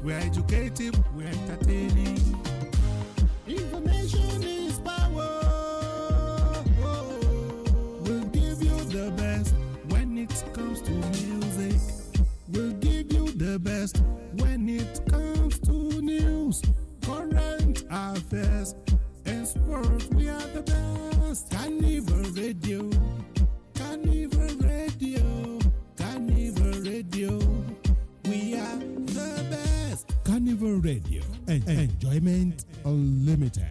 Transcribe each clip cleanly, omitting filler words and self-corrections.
We're educative, we're entertaining. Information is power. We'll give you the best when it comes to music. We'll give you the best when it comes to news, current affairs, and sports. We are the best. Carnival Radio, Carnival Radio, Carnival Radio. We are the best. Carnival Radio, enjoyment unlimited.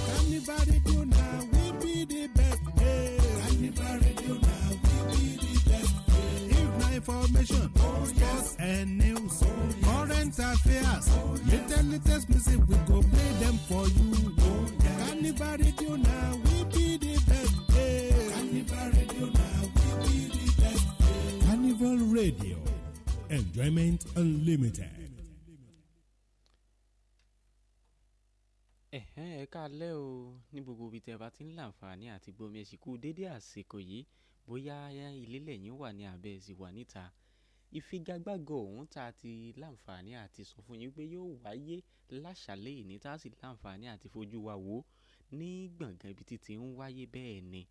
Carnival Radio now, we be the best. Hey. Carnival Radio now, we be the best. Hey. If my information, sports and news, current affairs, latest music, we go play them for you. Carnival Radio now, we be the best. Hey. Carnival Radio now, we be the best. Hey. Carnival Radio, enjoyment unlimited. Ẹ káalẹ́ o ní gbogbo ibi tẹ́ bá ti ń láǹfààní àti gbomi ẹ sì kú dédé àsìkò yìí bóyá ilé lẹ́yìn wà ní abẹ́ ẹ̀sìn wà níta ìfigagbága ọ̀hún tá a ti láǹfààní àti sọ fún yín pé yóò wáyé láṣàlẹ̀ yìí ní tá a sì láǹfààní àti fojú wa wò ní gbọ̀ngàn ibi títí ń wáyé bẹ́ẹ̀ ni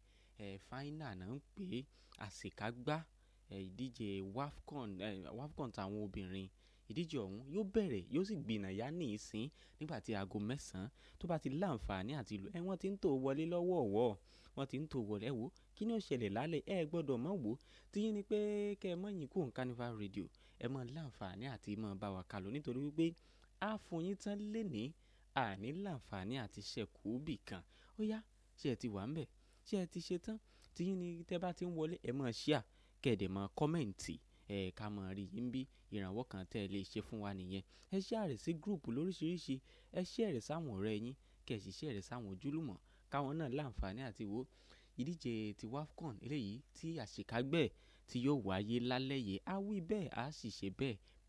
fáínà náà ń pè é àṣekágbá ìdíje Wafcon táwọn obìnrin ìdíje ọ̀hún yóò bẹ̀rẹ̀ yóò sì gbìnàyà ní ìsín nígbà tí aago 9 tó bá ti láǹfààní àti ìlú wọ́n ti ń tò wọlé lọ́wọ́ọ̀wọ́ wọ́n ti ń tò wọlé wò kí ni ó ṣẹlẹ̀ lálẹ́ gbọ́dọ̀ mọ̀ wò tí yín ni pé kẹ́ ẹ mọ̀ yín kó Carnival Radio ẹ mọ̀ láǹfààní àti mọ̀ bá wa kálọ nítorí wípé a fún yín tán lénìí àní láǹfààní àti ṣẹ̀kú bì kan ó yá ṣé ẹ ti wà ń bẹ̀ ṣé ẹ ti ṣe tán tí yín ni tẹ́ bá ti ń wọlé ẹ mọ̀ ṣíà kẹ̀dẹ̀ mọ̀ kọ́mẹ̀ǹtì ká mọ̀ rí yín bí ìrànwọ́ kan tẹ́ ẹ lè ṣe fún wa nìyẹn ẹ share rẹ̀ sí gúrùpù lóríṣiríṣi ẹ share rẹ̀ sáwọn ọ̀rẹ́ yín kẹ́ ẹ sì share rẹ̀ sáwọn ojúlùmọ̀ káwọn náà láǹfààní àti wò ìdíje ti Wafcon eléyìí tí àṣekágbẹ́ tí yóò wáyé lálẹ́ yìí á wí bẹ́ẹ̀ á sì ṣe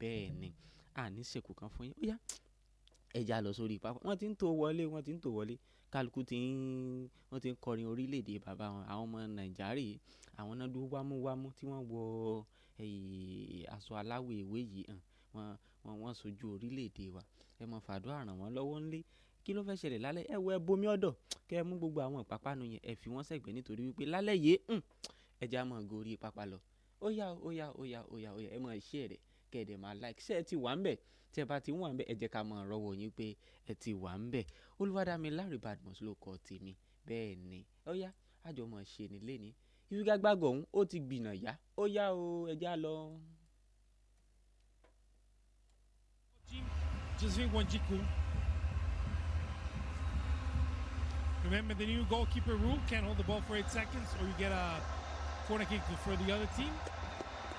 bẹ́ẹ̀ ni àní ṣèkù kan fún yín ó yá ẹja lọ sórí pápá wọ́n ti ń tò wọlé kálukú wọ́n ti ń kọrin orílẹ̀-èdè bàbá wọn àwọn ọmọ Nàìjíríà àwọn náà dúró wámúwámú tí wọ́n wọ aṣọ aláwọ̀ ewé yìí wọ́n sojú orílẹ̀-èdè wa ẹ mọ̀ fàdúrà ràn wọ́n lọ́wọ́ ńlé kí ló fẹ́ ṣẹlẹ̀ lálẹ́ ẹ wọ ẹ bomi ọ̀dọ̀ kẹ́ ẹ mú gbogbo àwọn ìpápánu yẹn ẹ fi wọ́n sẹ́gbẹ̀ẹ́ nítorí wípé lálẹ́ yìí ẹja mọ̀ gorí pápá lọ ó yá ẹ mọ̀ iṣẹ́ rẹ̀ kẹ́ ẹ dẹ̀ máa like ṣé ẹ ti wà ń bẹ̀ tí ẹ bá ti wà ń bẹ̀ ẹ jẹ́ ká mọ̀ rọ́wọ́ yín pé ẹ ti wà ń bẹ̀ Olúwadámiláre Badmus ló kọ́ tèmi bẹ́ẹ̀ ni ó yá àjọ mọ̀ ṣe ní lẹ́ni ìfigagbága ọ̀hún ó ti gbìnà yá ó yá o ẹja lọ. Remember the new goalkeeper rule, can't hold the ball for 8 seconds or you get a corner kick for the other team.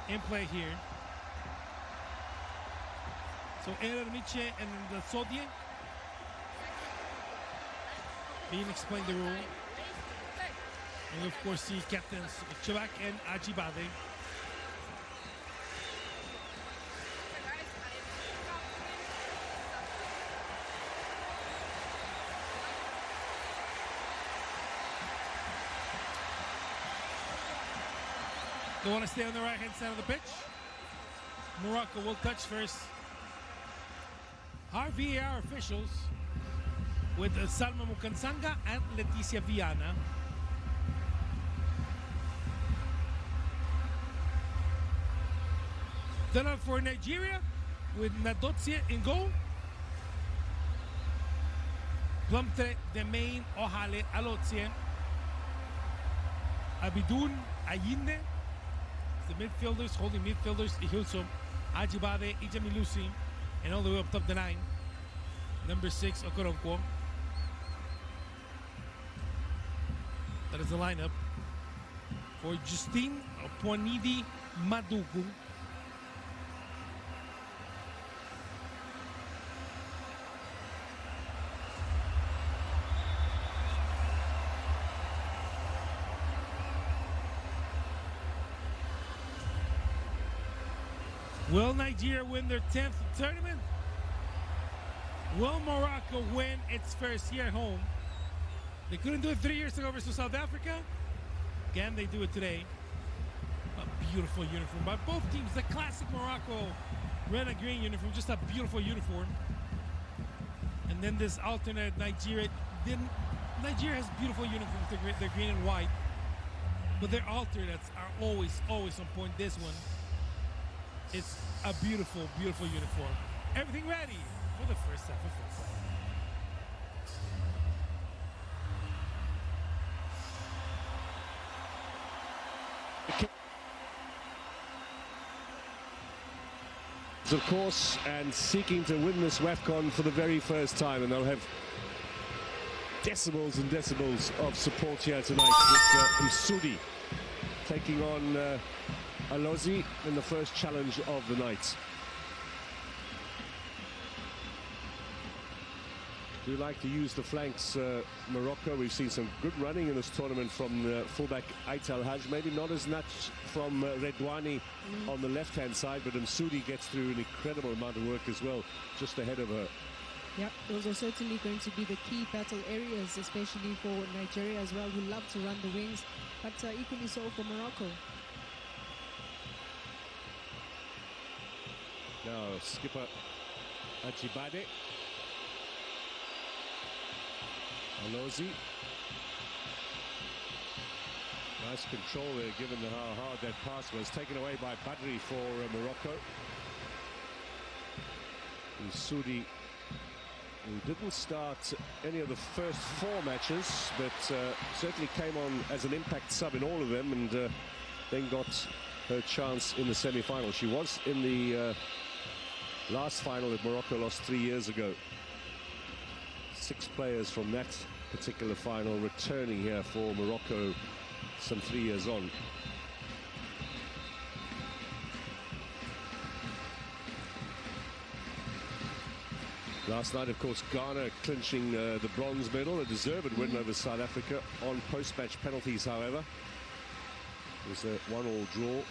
In play here. So Ermiche and the Sodie being explained the rule. And of course the captains Chevak and Ajibade. They want to stay on the right-hand side of the pitch. Morocco will touch first. Our VAR officials with Salma Mukansanga and Leticia Viana. Then up for Nigeria with Nadotsie in goal. Plumtre the main Ohale Alotsie. Abidun Ayinde. The midfielders, holding midfielders, Ihilsom, Ajibade, Ijamilusi, and all the way up top the 9. Number 6, Okoronkwo. That is the lineup for Justine Ponidi Madugu. Will Nigeria win their 10th tournament? Will Morocco win its first year home? They couldn't do it 3 years ago versus South Africa. Again, they do it today. A beautiful uniform by both teams. The classic Morocco red and green uniform, just a beautiful uniform. And then this alternate Nigeria. Then Nigeria has beautiful uniforms. They're green and white, but their alternates are always on point. This one, it's a beautiful, beautiful uniform. Everything ready for the first half of football. Of course, and seeking to win this Wafcon for the very first time, and they'll have decimals and decimals of support here tonight with Msudi taking on Alozi in the first challenge of the night. Do like to use the flanks, Morocco. We've seen some good running in this tournament from fullback Ait Al-Haj, maybe not as much from Redouani on the left-hand side, but Msudi gets through an incredible amount of work as well, just ahead of her. Yep, those are certainly going to be the key battle areas, especially for Nigeria as well, who love to run the wings, but equally so for Morocco. Now, skipper Ajibade. Alozi. Nice control there, given how hard that pass was. Taken away by Badri for Morocco. Msudi, who didn't start any of the first 4 matches, but certainly came on as an impact sub in all of them, and then got her chance in the semi-final. She was in the last final that Morocco lost 3 years ago. 6 players from that particular final returning here for Morocco some 3 years on. Last night, of course, Ghana clinching the bronze medal, a deserved win over South Africa on post-match penalties, however. It was a 1-1 draw.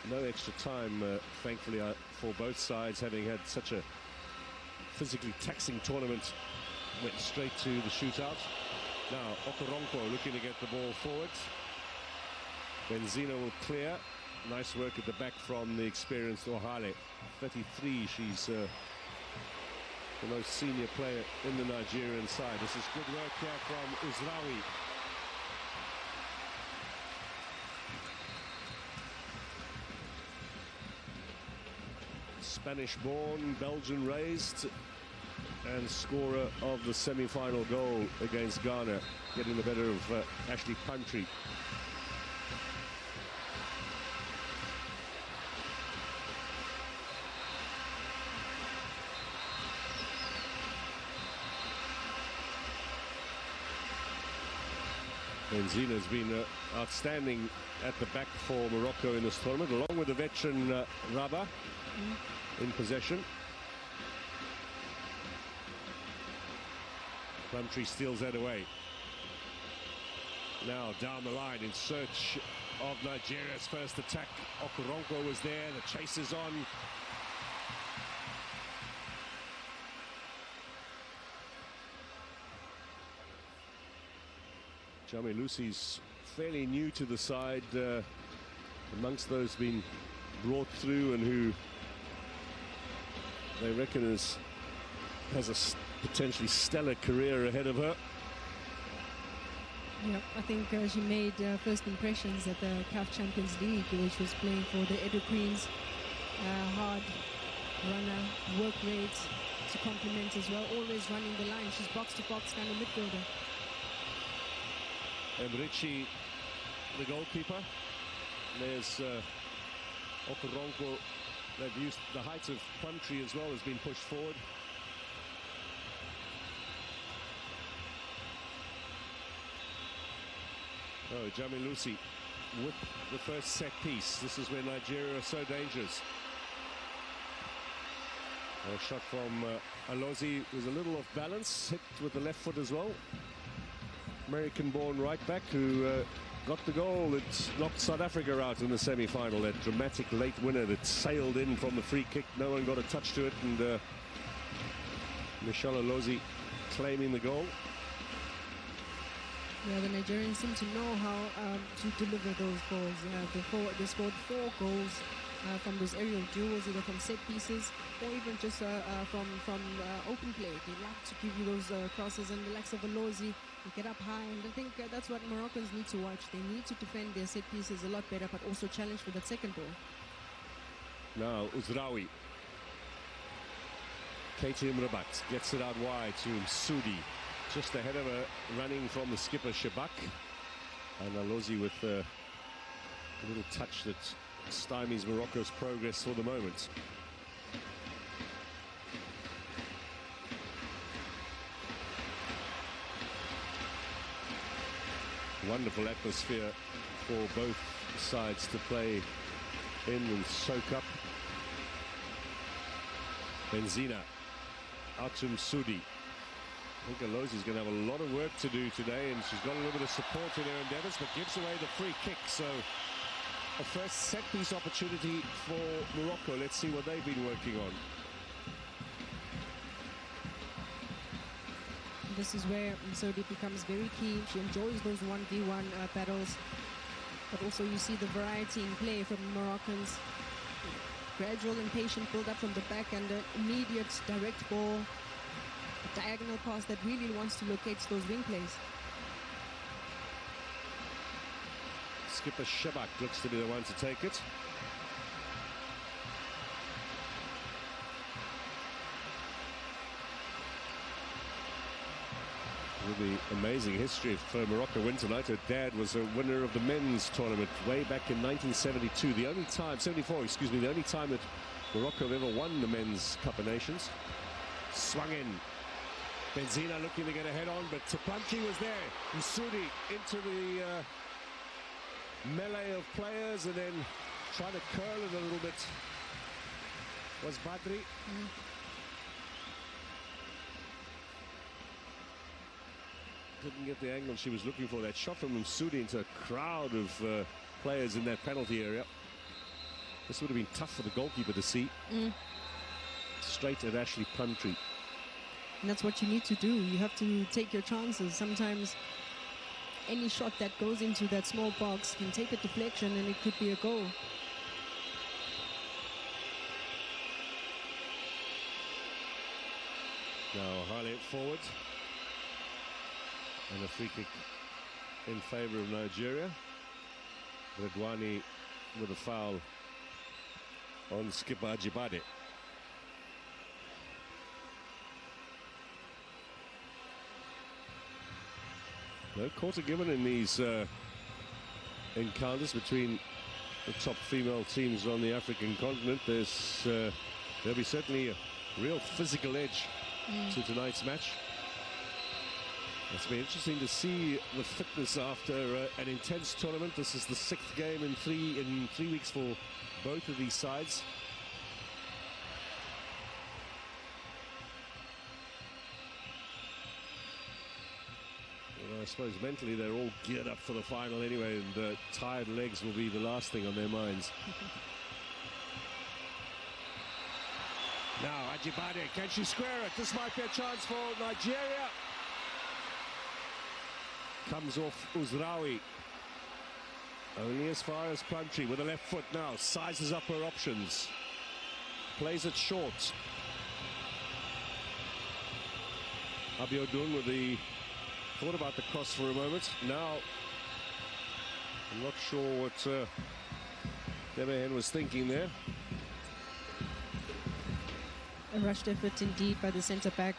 No extra time, thankfully, for both sides, having had such a physically taxing tournament. Went straight to the shootout. Now Okoronkwo looking to get the ball forward. Benzina will clear. Nice work at the back from the experienced Ohale. 33, she's the most senior player in the Nigerian side. This is good work here from Uzraoui. Spanish-born, Belgian-raised, and scorer of the semi-final goal against Ghana, getting the better of Ashley Puntry. Benzina has been outstanding at the back for Morocco in this tournament, along with the veteran Rabah in possession. Plumtree steals that away. Now down the line in search of Nigeria's first attack. Okoronkwo was there, the chase is on. Jami Lucy's fairly new to the side, amongst those being brought through and who they reckon has a potentially stellar career ahead of her. Yeah, I think she made first impressions at the CAF Champions League, which was playing for the Edo Queens. Hard runner, work rate to complement as well, always running the line. She's box-to-box kind of midfielder. Emrichi, the goalkeeper. There's Okoronkwo. They've used the height of Puntry as well, has been pushed forward. Oh, Jami Lucy with the first set piece. This is where Nigeria are so dangerous. A shot from Alozi was a little off balance, hit with the left foot as well. American-born right back who got the goal that knocked South Africa out in the semi-final. That dramatic late winner that sailed in from the free kick. No one got a touch to it, and Michelle Alozi claiming the goal. Yeah, the Nigerians seem to know how to deliver those balls. They scored 4 goals from those aerial duels, either from set pieces or even just from open play. They like to give you those crosses, and the likes of Alozi, they get up high, and I think that's what Moroccans need to watch. They need to defend their set pieces a lot better, but also challenge for that second ball. Now Uzraoui. KTM Rabat gets it out wide to Msudi. Just ahead of her, running from the skipper Shabak. And Alozi with a little touch that stymies Morocco's progress for the moment. Wonderful atmosphere for both sides to play in and soak up. Benzina out to Msudi. I think Alozi's going to have a lot of work to do today, and she's got a little bit of support in her endeavours, but gives away the free kick. So a first set-piece opportunity for Morocco. Let's see what they've been working on. This is where Msudi becomes very key. She enjoys those 1v1 battles, but also you see the variety in play from Moroccans. Gradual and patient build-up from the back, and an immediate direct ball. A diagonal pass that really wants to locate those wing plays. Skipper Shabak looks to be the one to take it. Really amazing history for Morocco win tonight. Her dad was a winner of the men's tournament way back in 1972. The only time, 74, excuse me, the only time that Morocco have ever won the men's Cup of Nations. Swung in. Benzina looking to get a head on, but Plumtree was there. Msudi into the melee of players, and then trying to curl it a little bit was Badri. Didn't get the angle she was looking for. That shot from Msudi into a crowd of players in that penalty area. This would have been tough for the goalkeeper to see. Straight at Ashley Plumtree. And that's what you need to do. You have to take your chances. Sometimes any shot that goes into that small box can take a deflection, and it could be a goal. Now highlight forward. And a free kick in favour of Nigeria. Redwani with a foul on skipper Ajibade. No quarter given in these encounters between the top female teams on the African continent. There'll be certainly a real physical edge to tonight's match. It's been interesting to see the fitness after an intense tournament. This is the 6th game in three weeks for both of these sides. Well, I suppose mentally they're all geared up for the final anyway, and tired legs will be the last thing on their minds. Now Ajibade, can she square it? This might be a chance for Nigeria. Comes off Uzraoui. Only as far as Plumtree with a left foot now. Sizes up her options. Plays it short. Abiodun with the... Thought about the cross for a moment. Now, I'm not sure what Demahen was thinking there. A rushed effort indeed by the centre-back.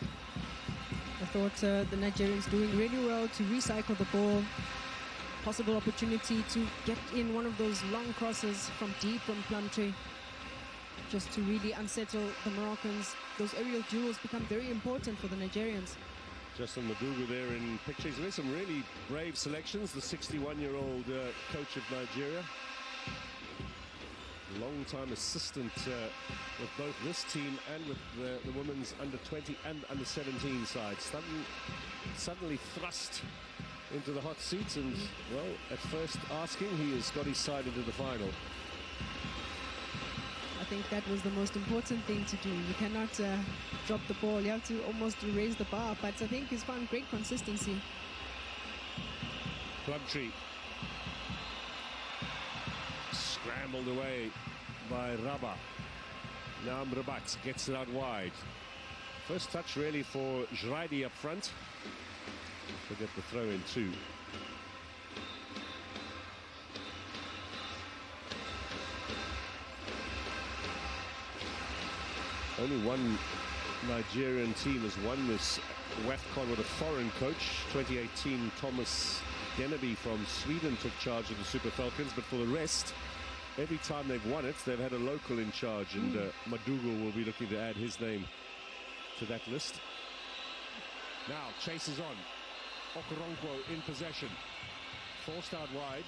I thought the Nigerians doing really well to recycle the ball. Possible opportunity to get in one of those long crosses from deep from Plumtree, just to really unsettle the Moroccans. Those aerial duels become very important for the Nigerians. Justin Madugu there in pictures. There's some really brave selections. The 61-year-old coach of Nigeria. Long-time assistant with both this team and with the women's under-20 and under-17 sides. Suddenly thrust into the hot seat, and, well, at first asking, he has got his side into the final. I think that was the most important thing to do. You cannot drop the ball. You have to almost raise the bar, but I think he's found great consistency. Plumtree. Scrambled away by Rabah. Now Mrabat gets it out wide. First touch really for Jraidi up front. He'll get the throw in too. Only one Nigerian team has won this Wafcon with a foreign coach. 2018, Thomas Deneby from Sweden took charge of the Super Falcons, but for the rest, every time they've won it, they've had a local in charge, and Madugu will be looking to add his name to that list. Now, chases on. Okoronkwo in possession. Forced out wide.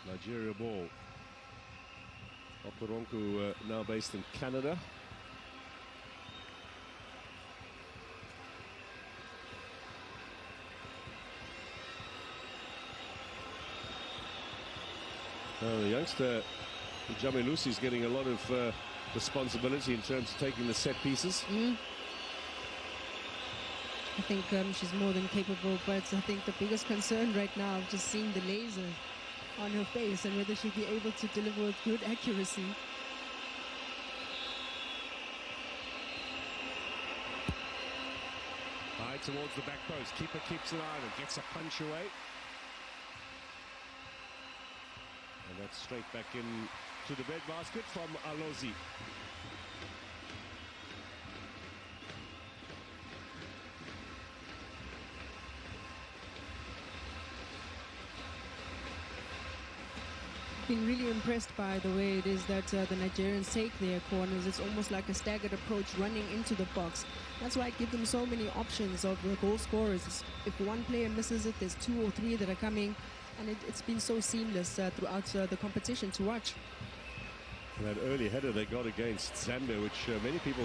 Nigeria ball. Okoronkwo now based in Canada. The youngster Jamilusi is getting a lot of responsibility in terms of taking the set pieces. I think she's more than capable, but I think the biggest concern right now is just seeing the laser on her face and whether she'll be able to deliver with good accuracy. High towards the back post. Keeper keeps an eye on it, gets a punch away. And that's straight back in to the breadbasket from Alozi. Been really impressed by the way it is that the Nigerians take their corners. It's almost like a staggered approach running into the box. That's why I give them so many options of the goal scorers. If one player misses it, there's 2 or 3 that are coming, and it's been so seamless throughout the competition to watch. That early header they got against Zambia, which many people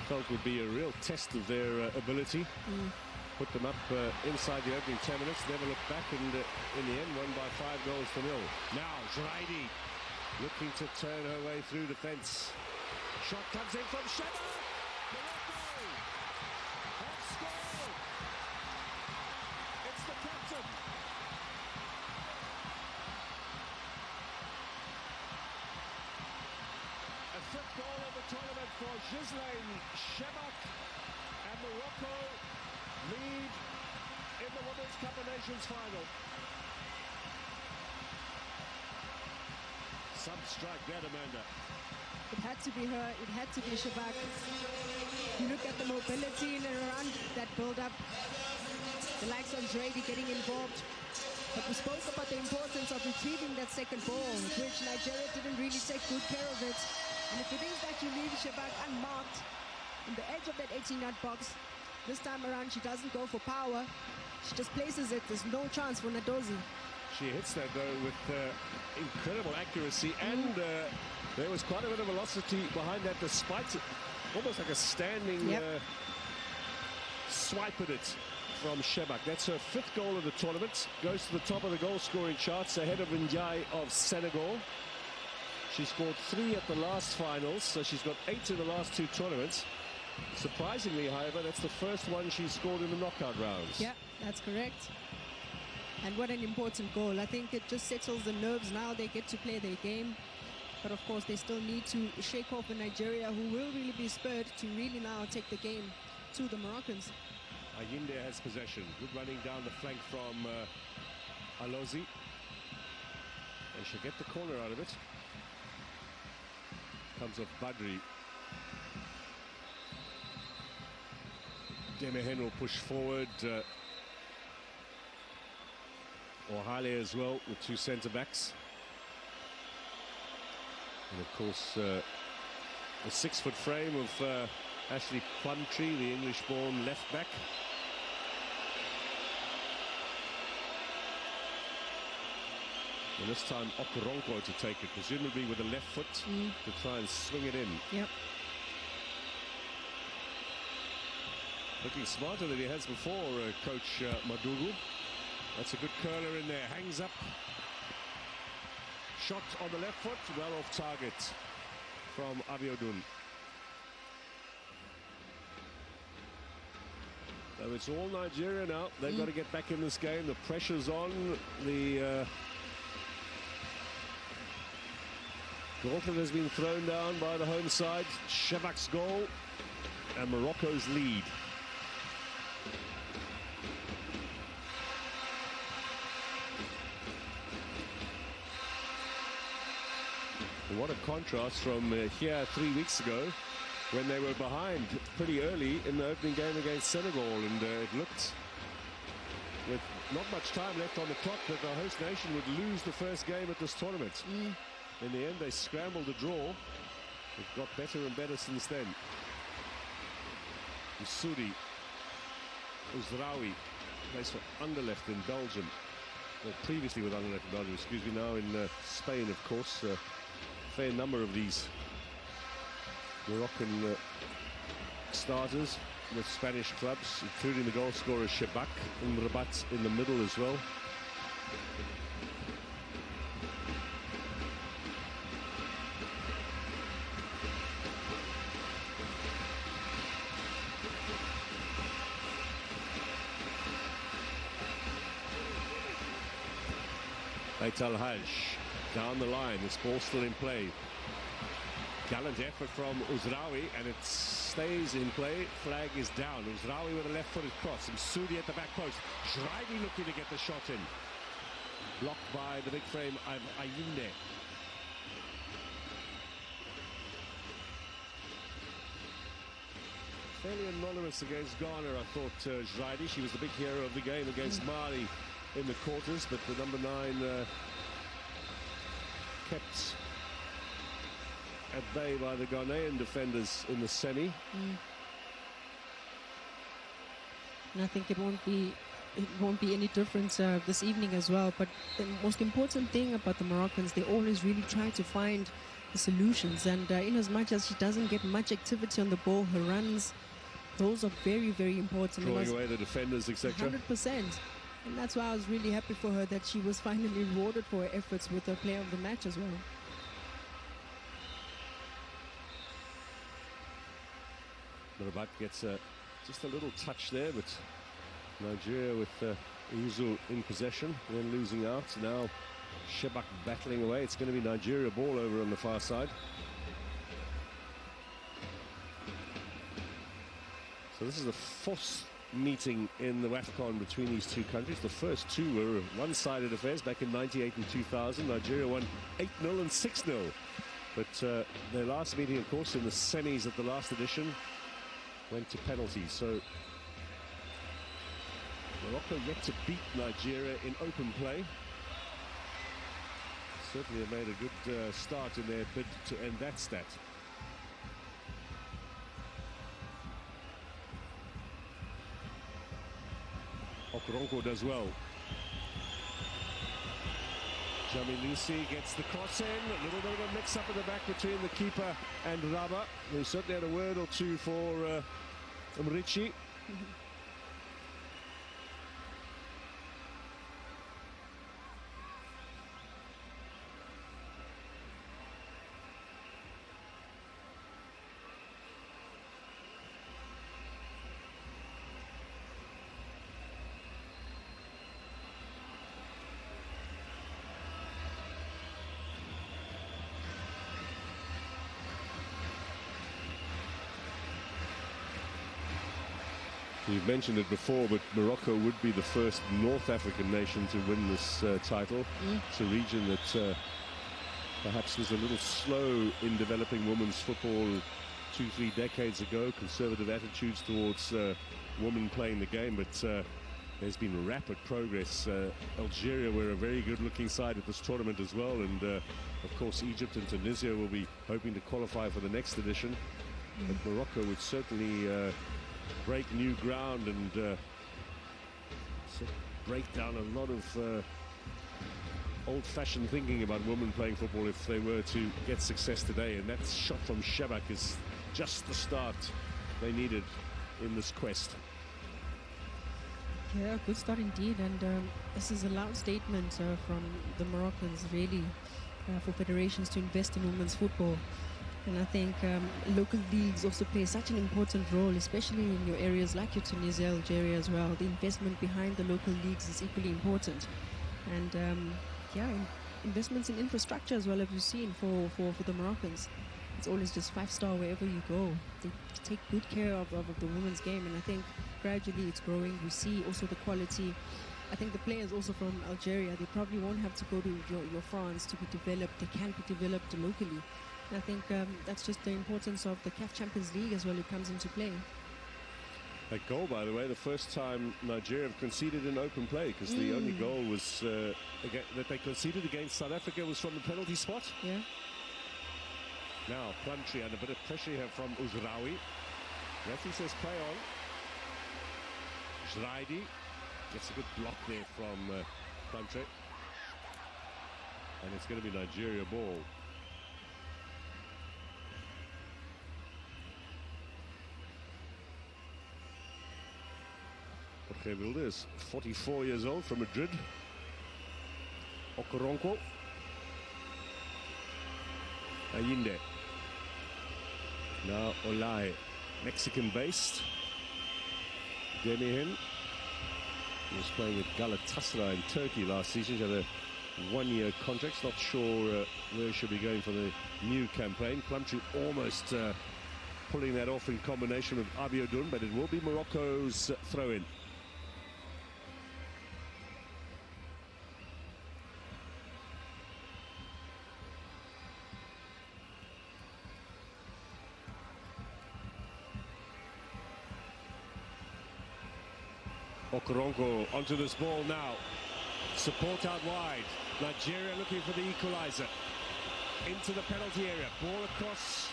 felt would be a real test of their ability. Put them up inside the opening 10 minutes, never looked back, and in the end won by 5-0. Now Jraidi looking to turn her way through the fence. Shot comes in from Sheba. Morocco have scored. It's the captain. A 5th goal of the tournament for Ghislaine Shebak, and Morocco lead in the Women's Cup of Nations final. Some strike there, Amanda. It had to be her, it had to be Shabak. You look at the mobility in and around that build-up, the likes of Jraidi getting involved. But we spoke about the importance of retrieving that second ball, which Nigeria didn't really take good care of it. And if it is that you leave Shabak unmarked in the edge of that 18-yard box, this time around she doesn't go for power. She just places it. There's no chance for Nadozi. She hits that though with incredible accuracy, and there was quite a bit of velocity behind that, despite almost like a standing swipe at it from Shebak. That's her 5th goal of the tournament. Goes to the top of the goal-scoring charts ahead of Ndiaye of Senegal. She scored 3 at the last finals, so she's got 8 in the last 2 tournaments. Surprisingly, however, that's the first one she's scored in the knockout rounds. Yeah, that's correct. And what an important goal. I think it just settles the nerves. Now they get to play their game. But of course, they still need to shake off a Nigeria who will really be spurred to really now take the game to the Moroccans. Ayinde has possession. Good running down the flank from Alozi. They should get the corner out of it. Comes off Badri. Demehen will push forward. Ohale as well with 2 centre-backs. And of course, the 6-foot frame of Ashley Plumtree, the English-born left-back. And this time Okoronkwo to take it, presumably with the left foot to try and swing it in. Yep. Looking smarter than he has before, Coach Madugu. That's a good curler in there, hangs up. Shot on the left foot, well off target from Abiodun. So it's all Nigeria now. They've got to get back in this game. The pressure's on. The gauntlet has been thrown down by the home side. Shebak's goal and Morocco's lead. What a contrast from here 3 weeks ago, when they were behind pretty early in the opening game against Senegal, and it looked, with not much time left on the clock, that the host nation would lose the first game at this tournament. In the end, they scrambled a draw. It got better and better since then. Sudi, Uzraoui, plays for Anderlecht in Belgium. Well, previously with Anderlecht in Belgium, excuse me, now in Spain, of course. Fair number of these Moroccan starters with Spanish clubs, including the goal scorer Shebak and Rabat in the middle as well. Aital Haj down the line, this ball still in play. Gallant effort from Uzraoui, and it stays in play. Flag is down. Uzraoui with a left-footed cross, and Sudi at the back post. Schreiber looking to get the shot in. Blocked by the big frame of Ayinde. Fairly anonymous against Ghana, I thought, Schreiber. She was the big hero of the game against Mali in the quarters, but the number 9 kept at bay by the Ghanaian defenders in the semi. And I think it won't be any difference this evening as well. But the most important thing about the Moroccans, they always really try to find the solutions. And in as much as she doesn't get much activity on the ball, her runs, those are very, very important. Drawing away the defenders, etc. 100%. And that's why I was really happy for her that she was finally rewarded for her efforts with the player of the match as well. Rabat gets just a little touch there, but Nigeria with Uzu in possession, then losing out. Now Shebak battling away. It's going to be Nigeria ball over on the far side. So this is the fourth meeting in the Wafcon between these two countries. The first two were one-sided affairs back in 98 and 2000. Nigeria won 8-0 and 6-0. But their last meeting, of course, in the semis at the last edition, went to penalties. So Morocco yet to beat Nigeria in open play. Certainly have made a good start in their bid to end that stat. Okoronkwo does well. Jamilisi gets the cross in. A little bit of a mix-up in the back between the keeper and Raba, who certainly had a word or two for Mrichi. You've mentioned it before, but Morocco would be the first North African nation to win this title. It's a region that perhaps was a little slow in developing women's football 2-3 decades ago. Conservative attitudes towards women playing the game, but there's been rapid progress. Algeria were a very good-looking side at this tournament as well, and of course Egypt and Tunisia will be hoping to qualify for the next edition. But Morocco would certainly break new ground and break down a lot of old-fashioned thinking about women playing football if they were to get success today. And that shot from Shebak is just the start they needed in this quest. Yeah, good start indeed. And this is a loud statement from the Moroccans, really, for federations to invest in women's football. And I think local leagues also play such an important role, especially in your areas like your Tunisia, Algeria as well. The investment behind the local leagues is equally important. And investments in infrastructure as well, as you've seen for the Moroccans. It's always just 5-star wherever you go. They take good care of the women's game, and I think gradually it's growing. We see also the quality. I think the players also from Algeria, they probably won't have to go to your France to be developed. They can be developed locally. And I think that's just the importance of the CAF Champions League as well. It comes into play. That goal, by the way, the first time Nigeria have conceded in open play, because the only goal was that they conceded against South Africa was from the penalty spot. Yeah. Now, Plumtree and a bit of pressure here from Uzraoui. Referee says play on. Zraidi gets a good block there from Plumtree. And it's going to be Nigeria ball. Jorge Wilde 44 years old from Madrid. Okoronkwo. Ayinde. Now Olai, Mexican-based. Demihin. He was playing with Galatasaray in Turkey last season. He had a one-year contract. Not sure where she'll be going for the new campaign. Plumtree almost pulling that off in combination with Abiodun, but it will be Morocco's throw-in. Okoronkwo onto this ball now. Support out wide. Nigeria looking for the equalizer. Into the penalty area. Ball across.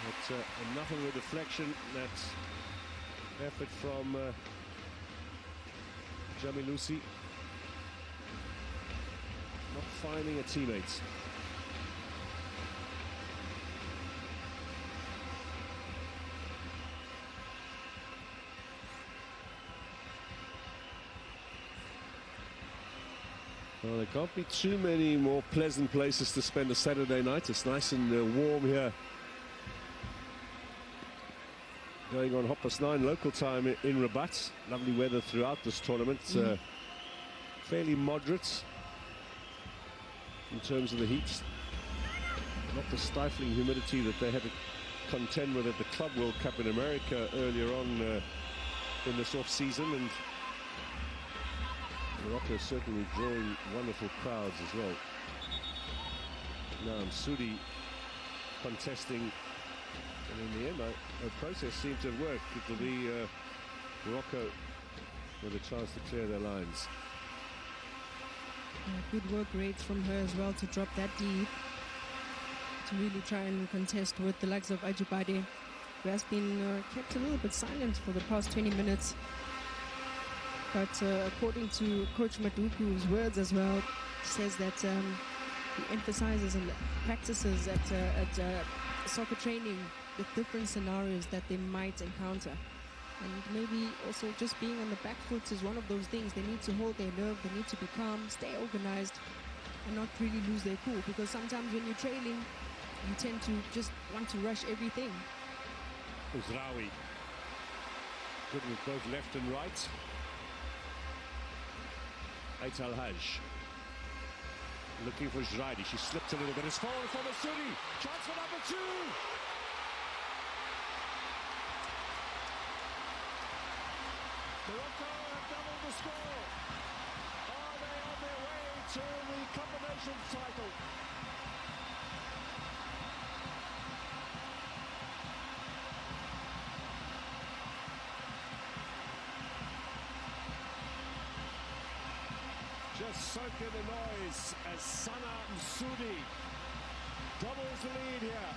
But nothing with deflection. That's effort from Jamilusi. Not finding a teammate. Well, there can't be too many more pleasant places to spend a Saturday night. It's nice and warm here. Going on 9:30 local time in Rabat. Lovely weather throughout this tournament. Fairly moderate in terms of the heat. Not the stifling humidity that they had to contend with at the Club World Cup in America earlier on in this off-season. And Morocco is certainly drawing wonderful crowds as well. Now Msoudi contesting, and in the end the process seemed to have worked. It will be Morocco with a chance to clear their lines. Good work rates from her as well to drop that deep, to really try and contest with the likes of Ajibade, who has been kept a little bit silent for the past 20 minutes. But according to Coach Maduku's words as well, he says that he emphasizes and practices at soccer training the different scenarios that they might encounter. And maybe also just being on the back foot is one of those things. They need to hold their nerve, they need to be calm, stay organized, and not really lose their cool. Because sometimes when you're trailing, you tend to just want to rush everything. Uzraoui, good with both left and right. Ait Al-Haj looking for Zraidi. She slipped a little bit. It's forward for Msoudi. Chance for number 2. Morocco have doubled the score. Are they on their way to the combination title? Just soak in the noise as Sana Msoudi doubles the lead here.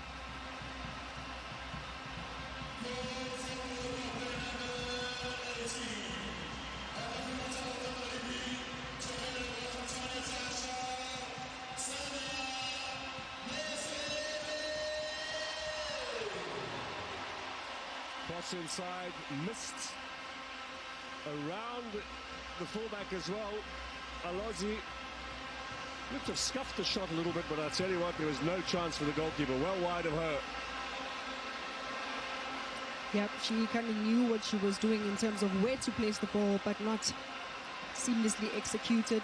Cross inside, missed around the fullback as well. Alozi Looked to have scuffed the shot a little bit, but I tell you what, there was no chance for the goalkeeper. Well wide of her. Yep, she kind of knew what she was doing in terms of where to place the ball, but not seamlessly executed.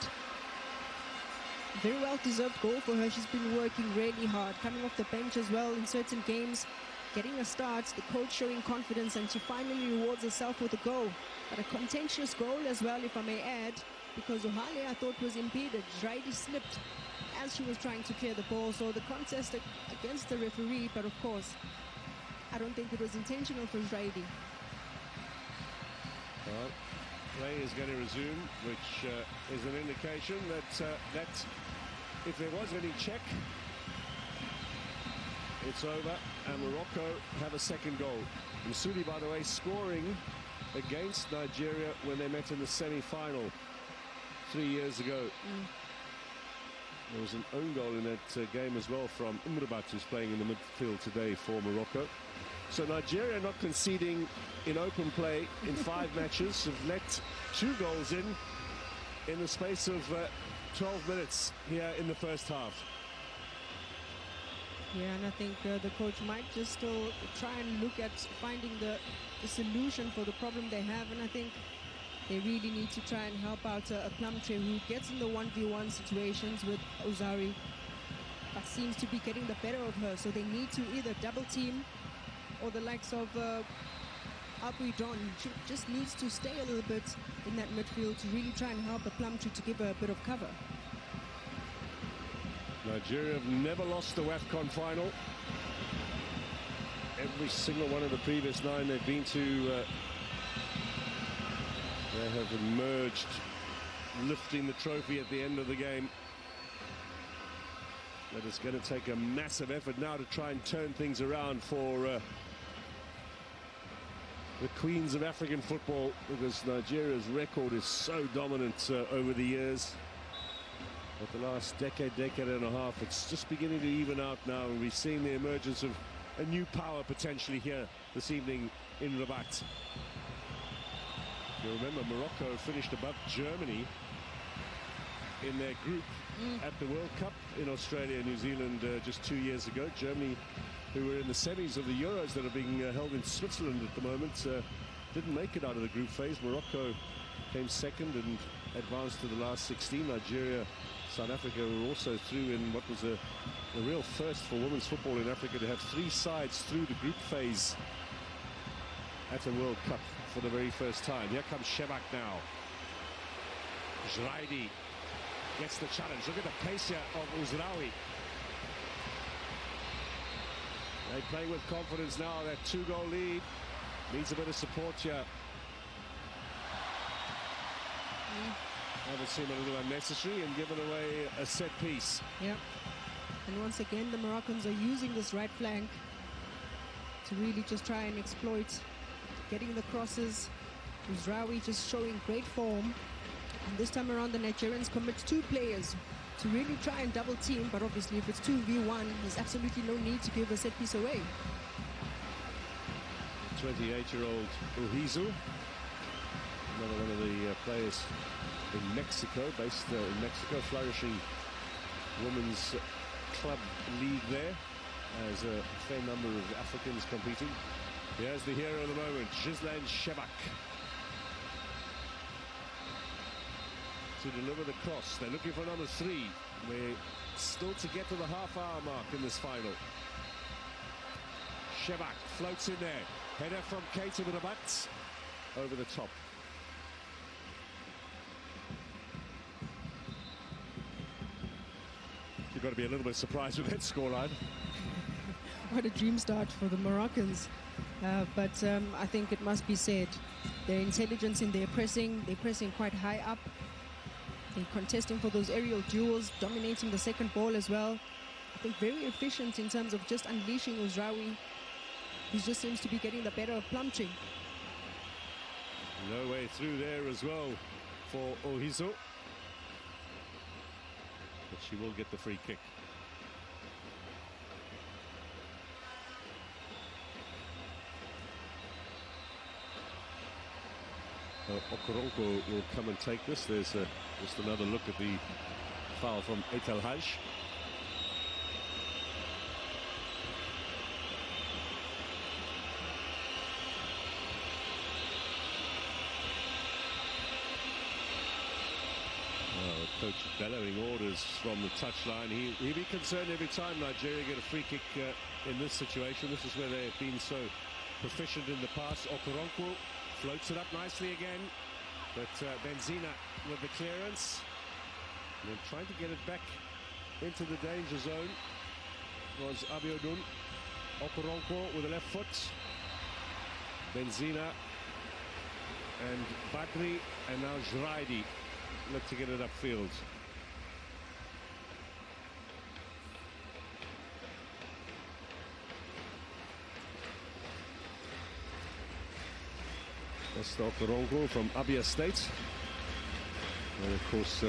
Very well-deserved goal for her. She's been working really hard, coming off the bench as well in certain games, getting a start, the coach showing confidence, and she finally rewards herself with a goal. But a contentious goal as well, if I may add, because Ohale, I thought, was impeded. Jraidi slipped as she was trying to clear the ball, so the contest against the referee, but of course, I don't think it was intentional for Jraidi. Well, play is going to resume, which is an indication that if there was any check, it's over, and Morocco have a second goal. Msudi, by the way, scoring against Nigeria when they met in the semi-final 3 years ago. There was an own goal in that game as well from Umrabat, who's playing in the midfield today for Morocco. So Nigeria not conceding in open play in 5 matches, have let 2 goals in the space of 12 minutes here in the first half. Yeah, and I think the coach might just still try and look at finding the solution for the problem they have, and I think they really need to try and help out a Plumtree who gets in the 1v1 situations with Ozari, but seems to be getting the better of her, so they need to either double team, or the likes of Abuidon just needs to stay a little bit in that midfield to really try and help the Plumtree to give her a bit of cover. Nigeria have never lost the Wafcon final. Every single one of the previous 9 they've been to, they have emerged lifting the trophy at the end of the game. But it's going to take a massive effort now to try and turn things around for the queens of African football, because Nigeria's record is so dominant over the years. But the last decade and a half, it's just beginning to even out now, and we've seen the emergence of a new power potentially here this evening in Rabat. You remember Morocco finished above Germany in their group at the World Cup in Australia and New Zealand just 2 years ago. Germany, who were in the semis of the Euros that are being held in Switzerland at the moment, didn't make it out of the group phase. Morocco came second and advanced to the last 16. Nigeria, South Africa were also through in what was a real first for women's football in Africa, to have 3 sides through the group phase at a World Cup for the very first time. Here comes Shebak now. Jraidi gets the challenge. Look at the pace here of Uzraoui. They play with confidence now. That 2-goal lead needs a bit of support here. Haven't seen a little unnecessary and given away a set piece. Yep. And once again, the Moroccans are using this right flank to really just try and exploit getting the crosses. Uzraoui just showing great form. And this time around, the Nigerians commit 2 players to really try and double team, but obviously if it's 2v1, there's absolutely no need to give a set piece away. 28-year-old Uhizu, another one of the players in Mexico, based in Mexico, flourishing women's club league there, as a fair number of Africans competing. Here's the hero of the moment, Ghislaine Shebak, to deliver the cross. They're looking for number 3. We're still to get to the half-hour mark in this final. Shebak floats in there. Header from Keita Rabat over the top. You've got to be a little bit surprised with that scoreline. What a dream start for the Moroccans. But I think it must be said, their intelligence in their pressing, they're pressing quite high up. They're contesting for those aerial duels, dominating the second ball as well. I think very efficient in terms of just unleashing Uzraoui, who just seems to be getting the better of Plumtree. No way through there as well for Ohizo. But she will get the free kick. Okoronko will come and take this. There's just another look at the Foul from Etel Haj. Coach bellowing orders from the touchline. He'd be concerned every time Nigeria get a free kick in this situation. This is where they've been so proficient in the past. Okoronkwo floats it up nicely again, but Benzina with the clearance. And then trying to get it back into the danger zone was Abiodun. Okoronkwo with the left foot. Benzina and Badri, and now Jraidi look to get it upfield. That's Okoronkwo from Abia State. And of course,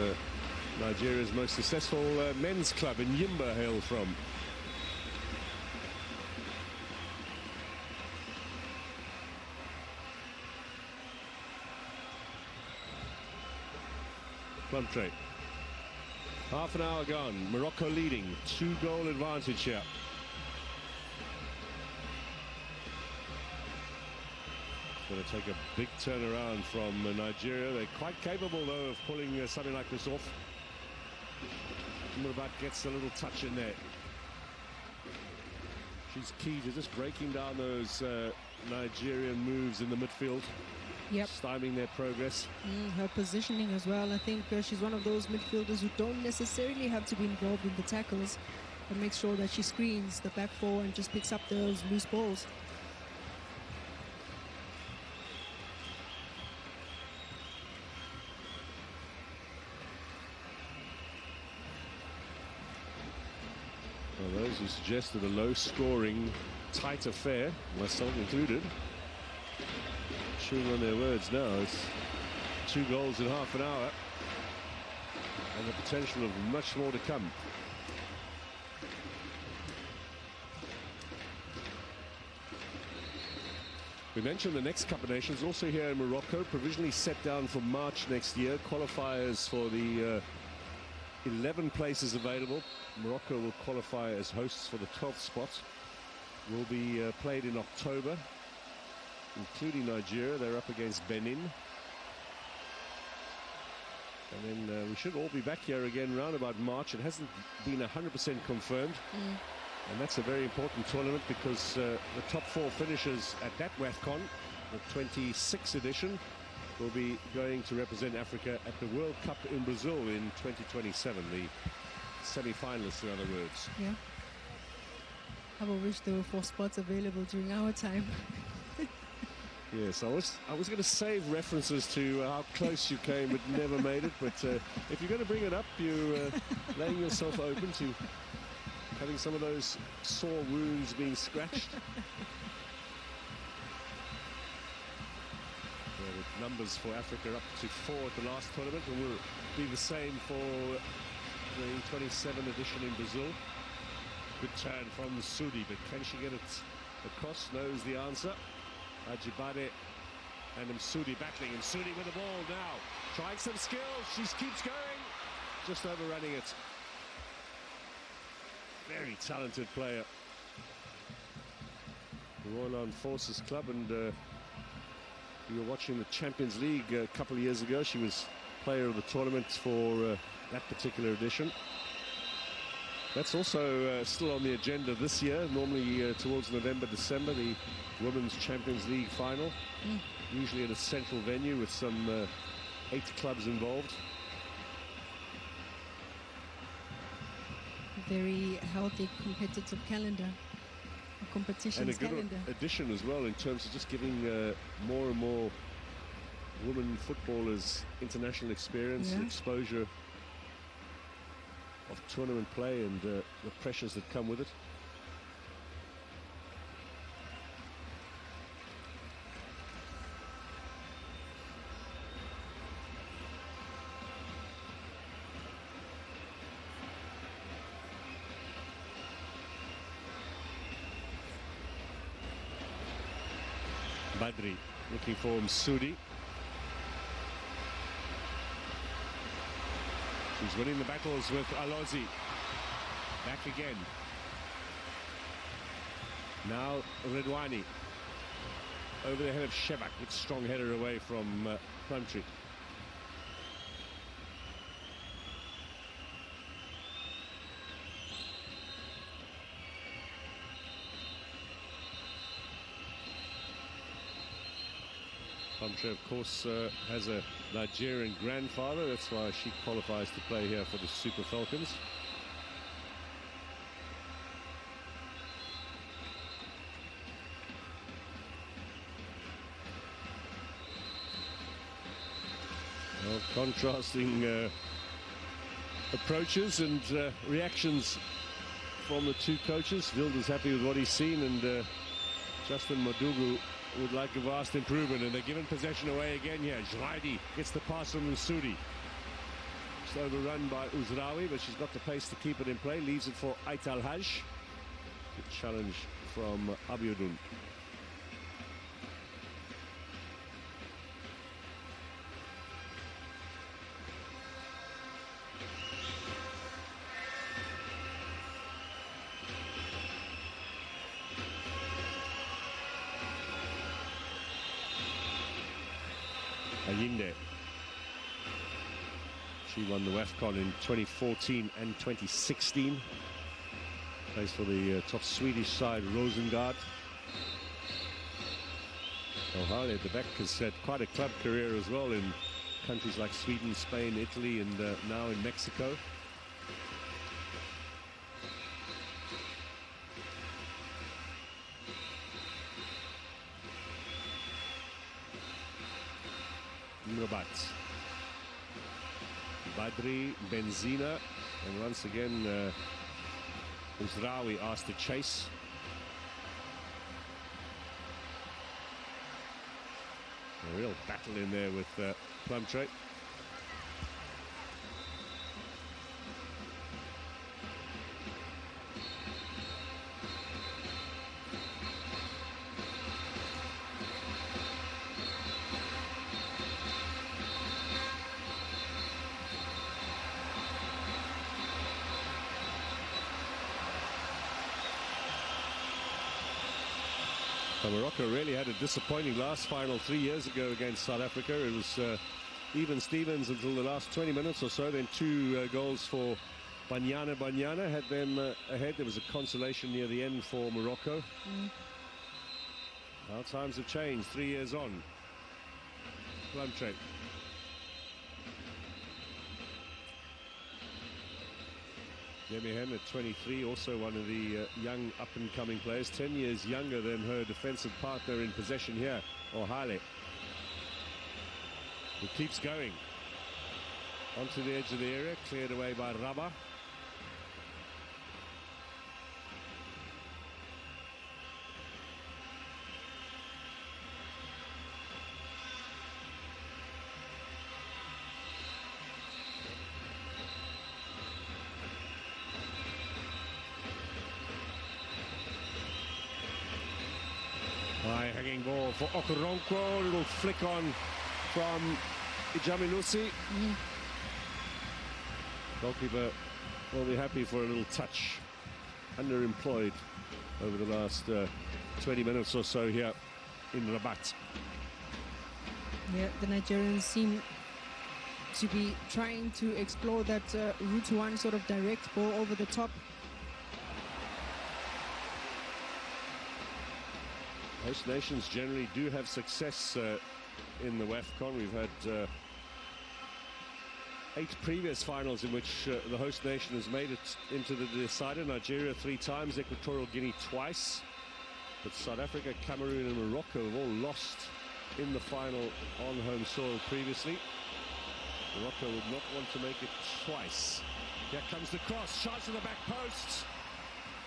Nigeria's most successful men's club in Yimba hail from. Plumtree. Half an hour gone. Morocco leading. 2-goal advantage here. It's going to take a big turnaround from Nigeria. They're quite capable, though, of pulling something like this off. Murabat gets a little touch in there. She's key to just breaking down those Nigerian moves in the midfield. Yep. Stymieing their progress. Her positioning as well. I think she's one of those midfielders who don't necessarily have to be involved in the tackles, but makes sure that she screens the back four and just picks up those loose balls. Well, those who suggested a low-scoring, tight affair, myself included, chewing on their words now. It's 2 goals in half an hour and the potential of much more to come. We mentioned the next Cup of Nations also here in Morocco, provisionally set down for March next year. Qualifiers for the 11 places available. Morocco will qualify as hosts for the 12th spot. Will be played in October, including Nigeria. They're up against Benin. And then we should all be back here again round about March. It hasn't been 100% confirmed. And that's a very important tournament because the top 4 finishers at that Wafcon, the 26th edition, will be going to represent Africa at the World Cup in Brazil in 2027, the semi-finalists, in other words. Yeah. I would wish there were 4 spots available during our time. Yes, I was going to save references to how close you came but never made it. But if you're going to bring it up, you're laying yourself open to having some of those sore wounds being scratched. The numbers for Africa up to 4 at the last tournament, and will be the same for the 27 edition in Brazil. Good turn from Sudi, but can she get it across? Knows the answer. Ajibade and Msudi battling, and Msudi with the ball now. Trying some skill, she keeps going. Just overrunning it. Very talented player. The Royal Armed Forces Club, and you were watching the Champions League a couple of years ago. She was player of the tournament for that particular edition. That's also still on the agenda this year. Normally towards November, December, the Women's Champions League final. Usually at a central venue with some 8 clubs involved. Very healthy competitive calendar. Competitions and a good calendar. addition as well in terms of just giving more and more women footballers international experience and exposure of tournament play and the pressures that come with it. Badri looking for Msudi. She's winning the battles with Alozi. Back again. Now Redwani. Over the head of Shebak. Good strong header away from Plumtree. Plumtree, of course, has a Nigerian grandfather. That's why she qualifies to play here for the Super Falcons. Well, contrasting approaches and reactions from the two coaches. Wilder's happy with what he's seen, and Justin Madugu would like a vast improvement, and they're given possession away again here. Jraidi gets the pass from Usudi. It's overrun by Uzraoui, but she's got the pace to keep it in play. Leaves it for Aital Haj. Good challenge from Abiodun. Ayinde. She won the Wafcon in 2014 and 2016. Plays for the top Swedish side, Rosengard. Ohale at the back has had quite a club career as well in countries like Sweden, Spain, Italy, and now in Mexico. Rabat. Badri, Benzina, and once again Uzraoui asked to chase. A real battle in there with Plumtree. Morocco really had a disappointing last final 3 years ago against South Africa. It was even Stevens until the last 20 minutes or so. Then two goals for Banyana had them ahead. There was a consolation near the end for Morocco. Now times have changed 3 years on. Plumtree. Yemihen at 23, also one of the young up-and-coming players, 10 years younger than her defensive partner in possession here, Ohale. Who keeps going. Onto the edge of the area, cleared away by Rabah. High hanging ball for Okoronkwo, little flick on from Ijamilusi. Goalkeeper will be happy for a little touch. Underemployed over the last 20 minutes or so here in Rabat. Yeah, the Nigerians seem to be trying to explore that route one sort of direct ball over the top. Host nations generally do have success in the Wafcon. We've had 8 previous finals in which the host nation has made it into the decider. Nigeria 3 times, Equatorial Guinea twice. But South Africa, Cameroon and Morocco have all lost in the final on home soil previously. Morocco would not want to make it twice. Here comes the cross, shot to the back post.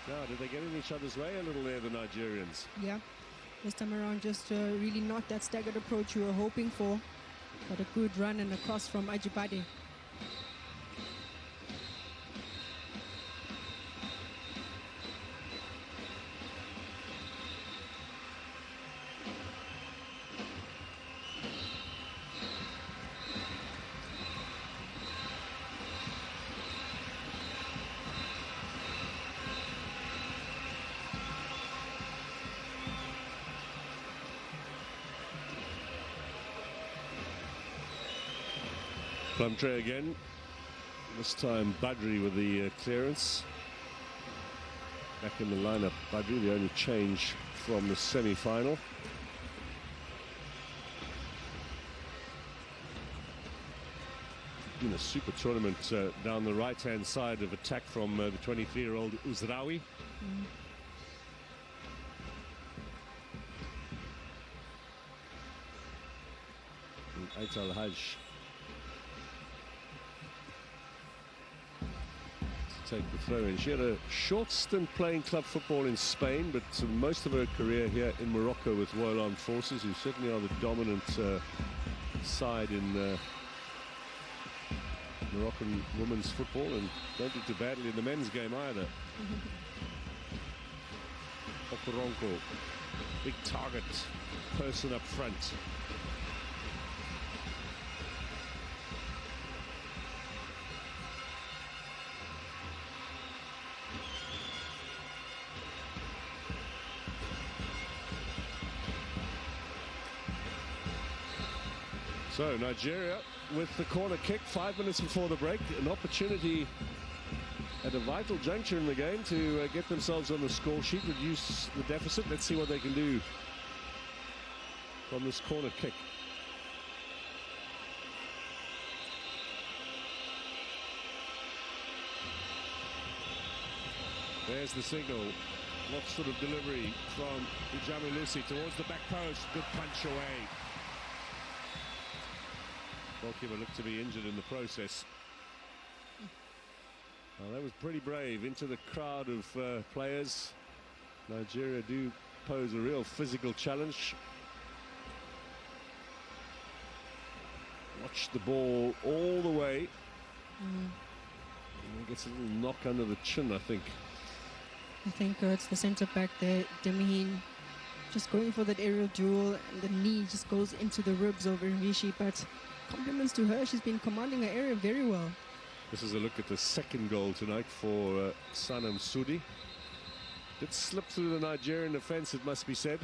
Now, did they get in each other's way a little there, the Nigerians? Yeah. This time around, just really not that staggered approach you were hoping for. But a good run and a cross from Ajibade. Plumtree again. This time Badri with the clearance. Back in the lineup, Badri, the only change from the semi-final. In a super tournament down the right-hand side of attack from the 23-year-old Uzraoui. Aital Haj to take the throw in. She had a short stint playing club football in Spain, but most of her career here in Morocco with Royal Armed Forces, who certainly are the dominant side in Moroccan women's football, and don't do too badly in the men's game either. Okoronko, big target person up front. So Nigeria with the corner kick 5 minutes before the break, an opportunity at a vital juncture in the game to get themselves on the score sheet, reduce the deficit. Let's see what they can do from this corner kick. There's the signal. What sort of delivery from Ijami Lucy towards the back post. Good punch away. Goalkeeper looked to be injured in the process. Well, that was pretty brave. Into the crowd of players. Nigeria do pose a real physical challenge. Watch the ball all the way. And he gets a little knock under the chin, I think. I think it's the centre back there, Demihin, just going for that aerial duel, and the knee just goes into the ribs of Rishi, but compliments to her, she's been commanding her area very well. This is a look at the second goal tonight for Sanam Sudi. Did slip through the Nigerian defence, it must be said.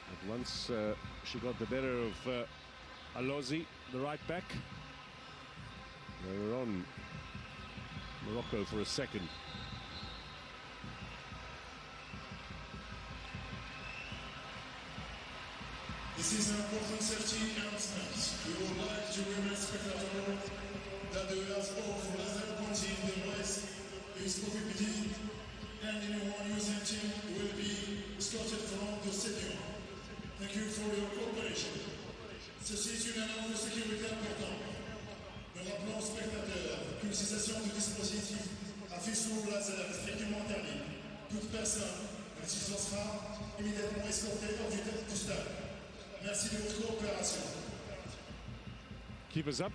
But once she got the better of Alozi, the right back, they were on Morocco for a second. This is an important safety announcement. We would like to remind spectators that the last ball for laser pointing device is prohibited, and anyone using it will be escorted from the stadium. Thank you for your cooperation. Ceci est une annonce de sécurité importante. Nous rappelons aux spectateurs qu'une cessation du dispositif à fissure laser est strictement interdite. Toute personne qui sera immédiatement escortée hors du stade. Merci de votre coopération. Keep us up.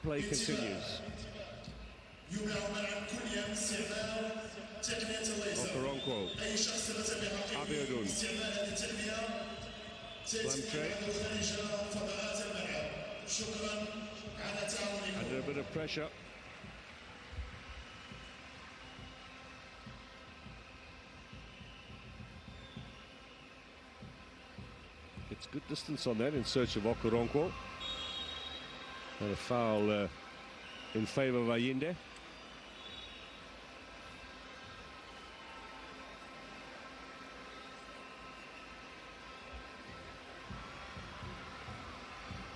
Play continues. Okoronko. Abiodun. Plumtree. Under a bit of pressure. It's good distance on that in search of Okoronko. And a foul in favour of Ayinde.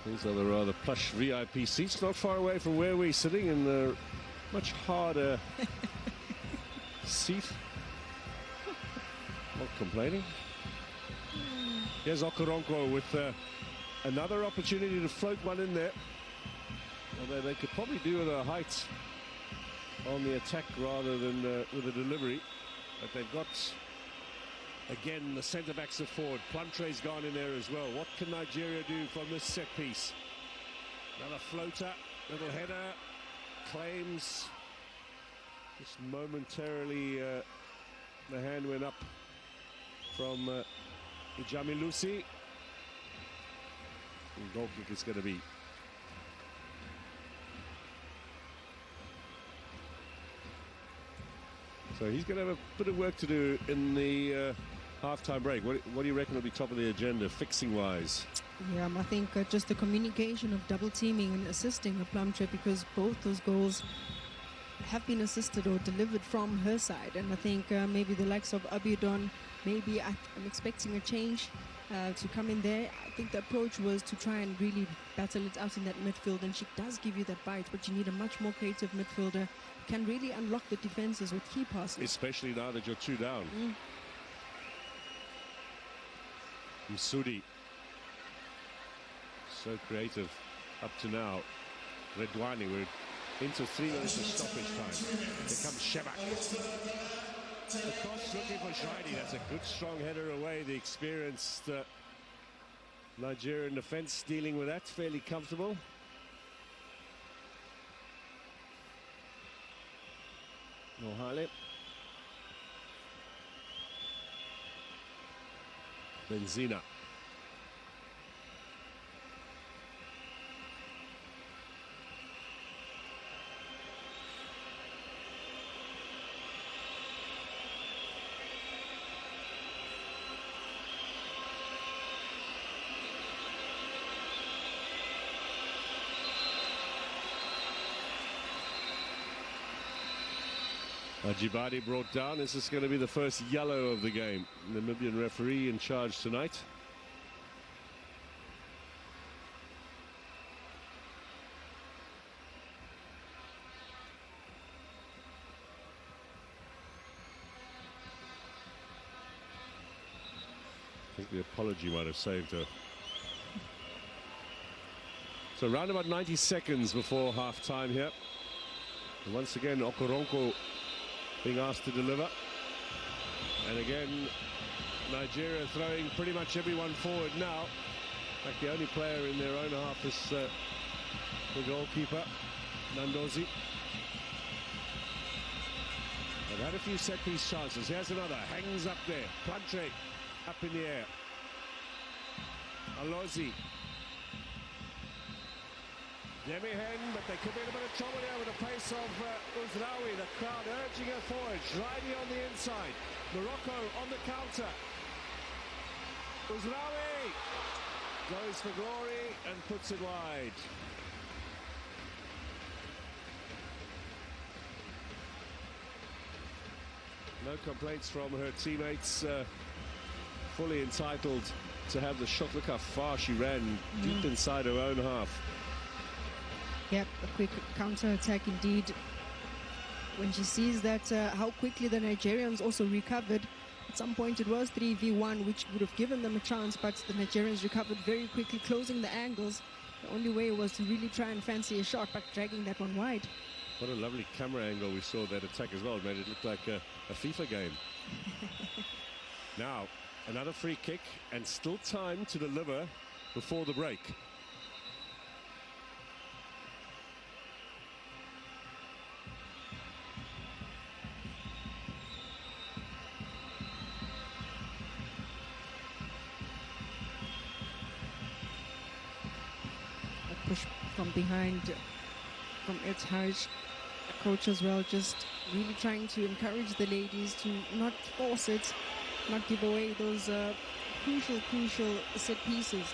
These are the rather plush VIP seats, not far away from where we're sitting, in the much harder seat. Not complaining. Here's Okoronko with another opportunity to float one in there. Although they could probably do with a height on the attack rather than with a delivery. But they've got, again, the centre-backs are forward. Plumtree's gone in there as well. What can Nigeria do from this set piece? Another floater, little header, claims. Just momentarily the hand went up from Ijami Lucy. And goal kick is going to be. So he's going to have a bit of work to do in the half-time break. What do you reckon will be top of the agenda, fixing-wise? Yeah, I think just the communication of double teaming and assisting a Plumtree, because both those goals have been assisted or delivered from her side. And I think maybe the likes of Abiodun, maybe I'm expecting a change to come in there. I think the approach was to try and really battle it out in that midfield, and she does give you that bite, but you need a much more creative midfielder who can really unlock the defenses with key passes. Especially now that you're 2 down. Msudi, so creative up to now. Redwani, we're into 3 minutes of stoppage time. Here comes Shebak. The cross looking for Shiny. That's a good strong header away. The experienced Nigerian defence dealing with that fairly comfortable. Mohale. Benzina. Ajibade brought down. This is going to be the first yellow of the game. Namibian referee in charge tonight. I think the apology might have saved her. So around about 90 seconds before half time here. And once again, Okoronkwo being asked to deliver. And again, Nigeria throwing pretty much everyone forward now. In fact, the only player in their own half is the goalkeeper, Nandozi. They've had a few set-piece chances. Here's another, hangs up there. Plumtree up in the air. Alozi. Demihen, but they could be in a bit of trouble here with the pace of Uzraoui. The crowd urging her forward. Shraidi on the inside. Morocco on the counter. Uzraoui goes for glory and puts it wide. No complaints from her teammates. Fully entitled to have the shot. Look how far she ran, deep inside her own half. Yep, a quick counter-attack indeed. When she sees that how quickly the Nigerians also recovered, at some point it was 3v1, which would have given them a chance, but the Nigerians recovered very quickly, closing the angles. The only way was to really try and fancy a shot, but dragging that one wide. What a lovely camera angle we saw that attack as well. It made it look like a FIFA game. Now, another free kick, and still time to deliver before the break. Push from behind from Edzhaj. The coach as well, just really trying to encourage the ladies to not force it, not give away those crucial set pieces.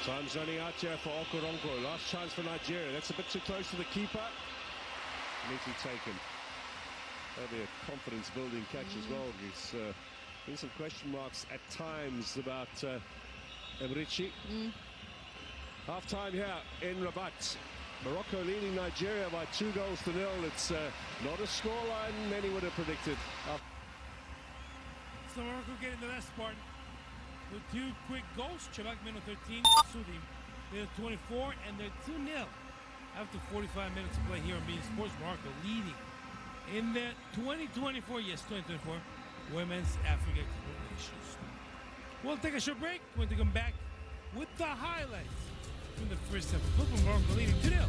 Time's running out here for Okoronkwo. Last chance for Nigeria. That's a bit too close to the keeper. Neatly taken. That'll be a confidence-building catch as well. There's been some question marks at times about Emrichi. Half-time here in Rabat. Morocco leading Nigeria by 2-0. It's not a scoreline many would have predicted. So Morocco getting the last part with 2 quick goals. Chebak, minute 13. Sudi, minute 24. And they're 2-0 after 45 minutes of play here on beIN Sports. Morocco leading in the 2024, yes, 2024 Women's Africa Cup of Nations. We'll take a short break. We're going to come back with the highlights from the first half of football. Morocco leading 2-0.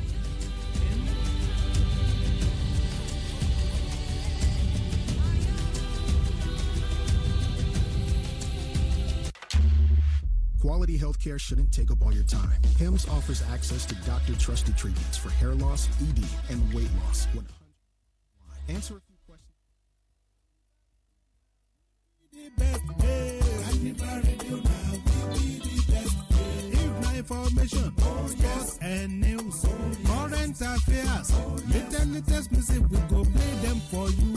Quality healthcare shouldn't take up all your time. HIMS offers access to doctor-trusted treatments for hair loss, ED, and weight loss. Answer a few questions. the best. Hey. Carnival Radio now, we be the best. If my information, sports and news, current affairs, latest music, we go play them for you.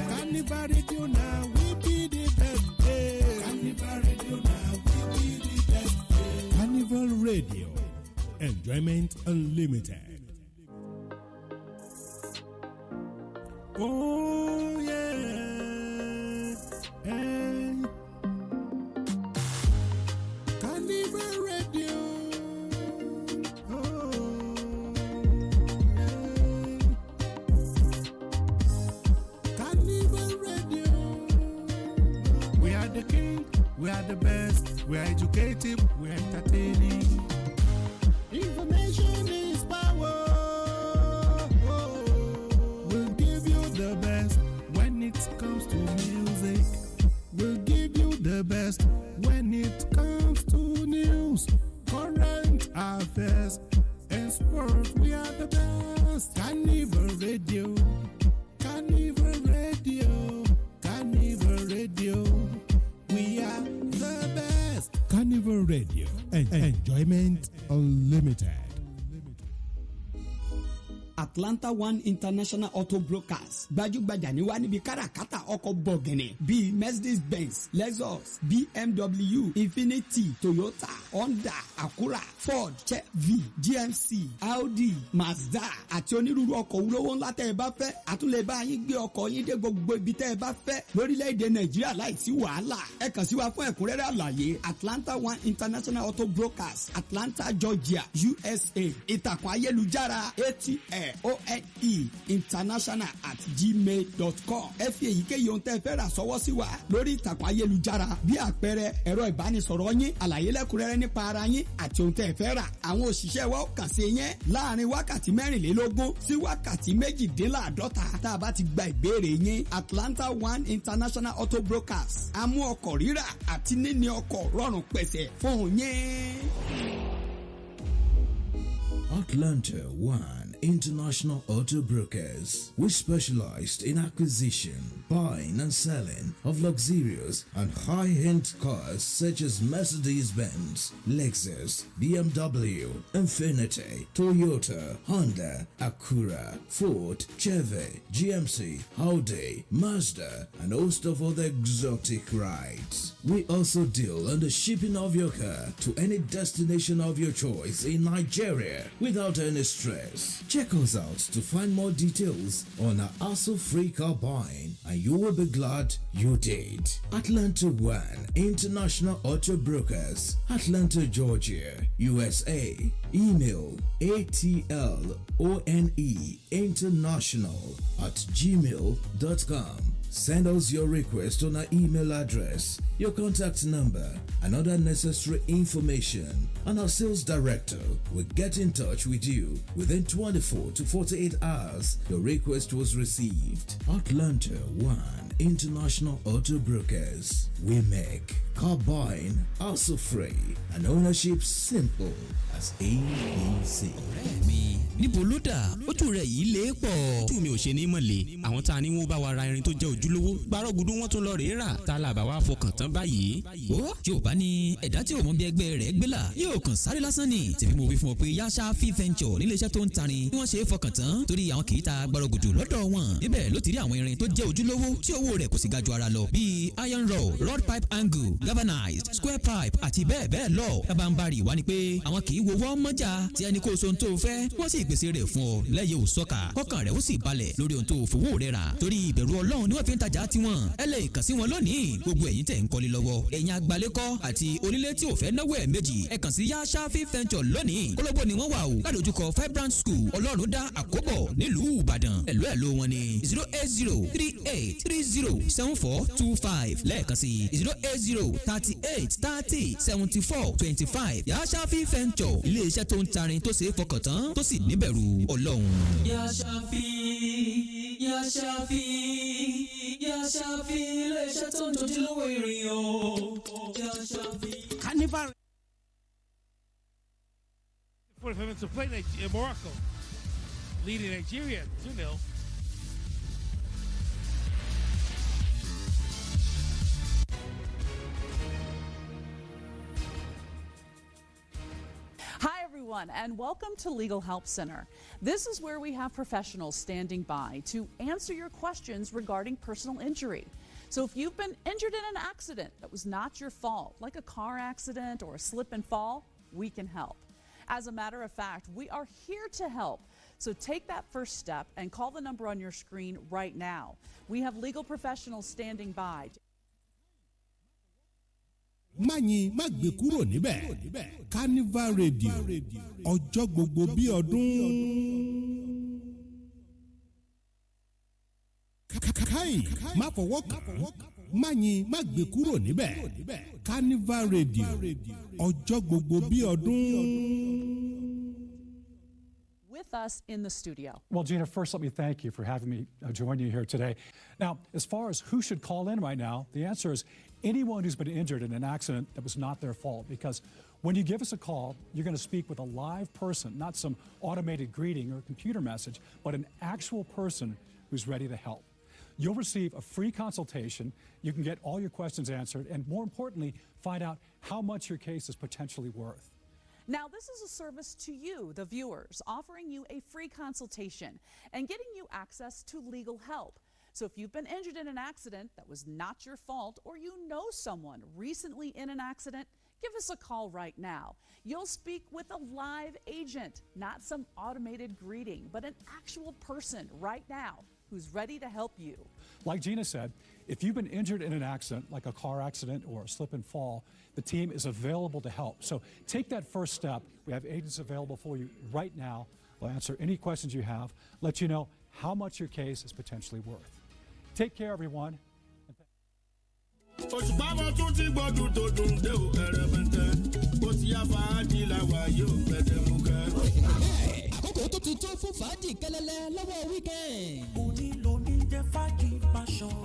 Carnival Radio now, we be the best. Hey. Carnival Radio now, we be the best. Carnival Radio, enjoyment unlimited. Oh yeah, hey. Carnival Radio. Oh yeah. Carnival Radio. We are the king, we are the best, we are educative, we are entertaining. Information is power. We'll give you the best when it comes to music. We'll give you the best when it comes to news, current affairs, and sports. We are the best. Carnival Radio. Carnival Radio. Carnival Radio. We are the best. Carnival Radio. Enjoyment unlimited. Atlanta One International Auto Brokers gbajúgbajà ní wá níbi káràkátà ọkọ̀ bọ̀gìnì bíi Mercedes-Benz, Lexus, BMW, Infiniti, Toyota, Honda, Acura, Ford, Chevy, GMC, Audi, Mazda àti onírúurú ọkọ̀ olówó ńlá tẹ́ ẹ bá fẹ́. àtúnlẹ̀ bá yín gbé ọkọ̀ yín dé gbogbo ibi tẹ́ ẹ bá fẹ́ lórílẹ̀‐èdè Nàìjíríà láìsí wàhálà. ẹ kàn sí wa fún ẹ̀kúnrẹ́rẹ́ àlàyé Atlanta One International Auto Brokers, Atlanta, Georgia, USA. ìtàkùn ayélujára ATL ONE international @gmail.com. ẹ fi èyíkéyìí ohun tẹ́ ẹ fẹ́ rà sọ́wọ́ sí wa lórí ìtàkùn ayélujára bí àpẹẹrẹ ẹ̀rọ ìbánisọ̀rọ̀ yín, àlàyé lẹ́kùnrẹ́rẹ́ nípa ara yín àti ohun tẹ́ ẹ fẹ́ rà. àwọn òṣìṣẹ́ wa ó kàn sí yín láàrin wákàtí 24 sí wákàtí 48 tá a bá ti gba ìbéèrè yín. Atlanta One International Auto Brokers a mú ọkọ̀ rírà àti níní ọkọ̀ rọrùn pẹ̀sẹ̀ fún yín. Atlanta One International Auto Brokers. We specialized in acquisition, buying and selling of luxurious and high-end cars such as Mercedes-Benz, Lexus, BMW, Infiniti, Toyota, Honda, Acura, Ford, Chevy, GMC, Audi, Mazda, and a host of other exotic rides. We also deal on the shipping of your car to any destination of your choice in Nigeria without any stress. Check us out to find more details on our hassle-free car buying, and you will be glad you did. Atlanta One International Auto Brokers, Atlanta, Georgia, USA. Email atloneinternational@gmail.com. Send us your request on our email address, your contact number, and other necessary information, and our sales director will get in touch with you within 24 to 48 hours. Your request was received. Atlanta One International Auto Brokers. We make car buying also free and ownership simple as ABC. níbo ló dà ojú rẹ̀ yìí lé pọ̀ tú mi ò ṣe ní mọ̀lẹ́ àwọn tá a ní wọ́n bá wa ra irin tó jẹ́ ojúlówó gbàrọ́gùdù wọn tún lọ rèé rà tá a là bá wa fọkàn tán báyìí. ó tí ò bá ní ẹ̀dá tí ò mọ bí ẹgbẹ́ rẹ̀ gbé là yóò kàn sáré lásán ni tèmi mo wí fún ọ pé yáṣá fi venture níléeṣẹ́ tó ń tarin bí wọ́n ṣe é fọkàn tán torí àwọn kì í ta gbàrọ́gùdù lọ́dọ̀ wọn níbẹ̀ ló ti rí àwọn irin tó jẹ́ ojúlówó tí owó rẹ̀ kò sì ga ju ara lọ bíi iron rod, rod pipe angle, galvanized, square pipe àti bẹ́ẹ̀ bẹ́ẹ̀ lọ. kábàǹbarì wá ni pé àwọn kì í wo wọ́n mọ́jà tí ẹni kó so ohun tó fẹ́ wọ́n sì pèsè rẹ̀ fún ọ lẹ́yìn òsọ́kà kọ́kàn rẹ̀ ó sì balẹ̀ lórí ohun tó fowó rẹ̀ rà torí ìbẹ̀rù Ọlọ́run ni wọ́n fi ń tajà tiwọn. ẹ lè kàn sí wọn lónìí gbogbo ẹ̀yin tẹ̀ ń kọ́lé lọ́wọ́ ẹ̀yin àgbálẹ́kọ́ àti onílé tí ò fẹ́ náwó ẹ̀ méjì ẹ kàn sí yáṣá fi venture lónìí kólóbó ni wọ́n wà o ládojúkọ Vibrant School Ọlọ́run dá àkóbọ̀ nílùú Ìbàdàn ẹ̀lú wọn ni 08038307425 lẹ́ẹ̀kan sí 08038307425 yáṣá fi venture ilé-iṣẹ́ tó ń tarin tó ṣe é fọkàn tán tó sì níbẹ̀rù Ọlọ́run. Ya Shafi, Ya Shafi, Ya Shafi, ilé-iṣẹ́ tó ń dojú lówó ìrìn o. Ya Shafi. Carnival. 45 minutes to play. Morocco leading Nigeria 2-0. everyone, and welcome to Legal Help Center. This is where we have professionals standing by to answer your questions regarding personal injury. So if you've been injured in an accident that was not your fault, like a car accident or a slip and fall, we can help. As a matter of fact, we are here to help. So take that first step and call the number on your screen right now. We have legal professionals standing by. Máyìn má gbé kúrò níbẹ̀. Carnival Radio ọjọ́ gbogbo bí ọdún. Káì má fọwọ́ kàn. Máyìn má gbé kúrò níbẹ̀. Carnival Radio ọjọ́ gbogbo bí ọdún. With us in the studio. Well, Gina, first let me thank you for having me join you here today. Now, as far as who should call in right now, the answer is anyone who's been injured in an accident that was not their fault, because when you give us a call, you're going to speak with a live person, not some automated greeting or computer message, but an actual person who's ready to help. You'll receive a free consultation. You can get all your questions answered, and more importantly, find out how much your case is potentially worth. Now, this is a service to you, the viewers, offering you a free consultation and getting you access to legal help. So if you've been injured in an accident that was not your fault, or you know someone recently in an accident, give us a call right now. You'll speak with a live agent, not some automated greeting, but an actual person right now who's ready to help you. Like Gina said, if you've been injured in an accident, like a car accident or a slip and fall, the team is available to help. So take that first step. We have agents available for you right now. We'll answer any questions you have, let you know how much your case is potentially worth. Take care, everyone. Àkókò tó ti tó fún fàájì kẹlẹlẹ lọ́wọ́ weekend. Òní ló ní jẹ́ fàájì passion.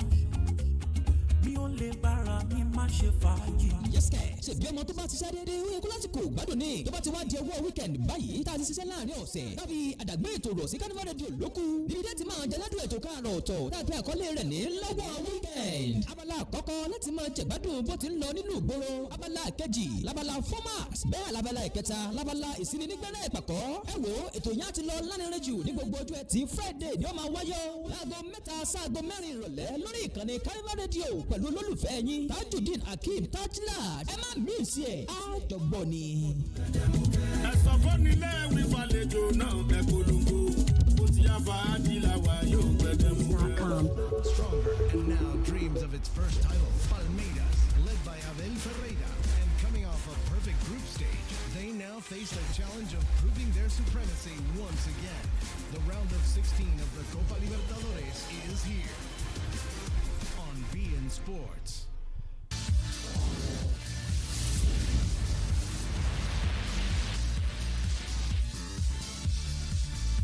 Mi ò lè bára mi má ṣe fàájì. Yẹ́sìkẹ̀ ṣèbí ọmọ tó bá ti ṣe déédéé ó yẹ kó lásìkò gbádùn ní. Tó bá ti wá di ọwọ́ weekend báyìí tá a ti ṣiṣẹ́ láàrin ọ̀sẹ̀. Káfí àdàgbé ètò rọ̀ sí Carnival Radio lókù. Níbi dé ti máa jẹ ládùn ètò káàrọ̀ ọ̀tọ̀ láti àkọlé rẹ̀ ní lọ́wọ́ weekend. Abala àkọ́kọ́ láti máa jẹ̀gbádùn bó ti ń lọ nínú ìgboro. Abala kejì labala formats. Bẹ́ẹ̀ labala ìkẹta labala ìsininígbẹ́rẹ́ ìpàkọ́. Ẹ wo ètò yẹn ti lọ lánàá jù ní gbogbo ọjọ́ Ẹtì Friday ni ó máa wáyé láago 3 sáago 4 ìrọ̀lẹ́ lórí ìkànnì Carnival Radio pẹ̀lú olólùfẹ́ yín Tajudeen Akeem Tajlat. Ẹ má mísì ẹ̀ àjọgbọ́ ni. Ẹ̀sọ́ fọ́nilé wí fàlejò náà ẹ̀ polongo. Ó ti yá fàájì làwà yóò gbẹ̀dẹ̀ mú kẹ́. Stronger and now dreams of its first title, Palmeiras, led by Abel Ferreira, and coming off a perfect group stage, they now face the challenge of proving their supremacy once again. The round of 16 of the Copa Libertadores is here on BN Sports.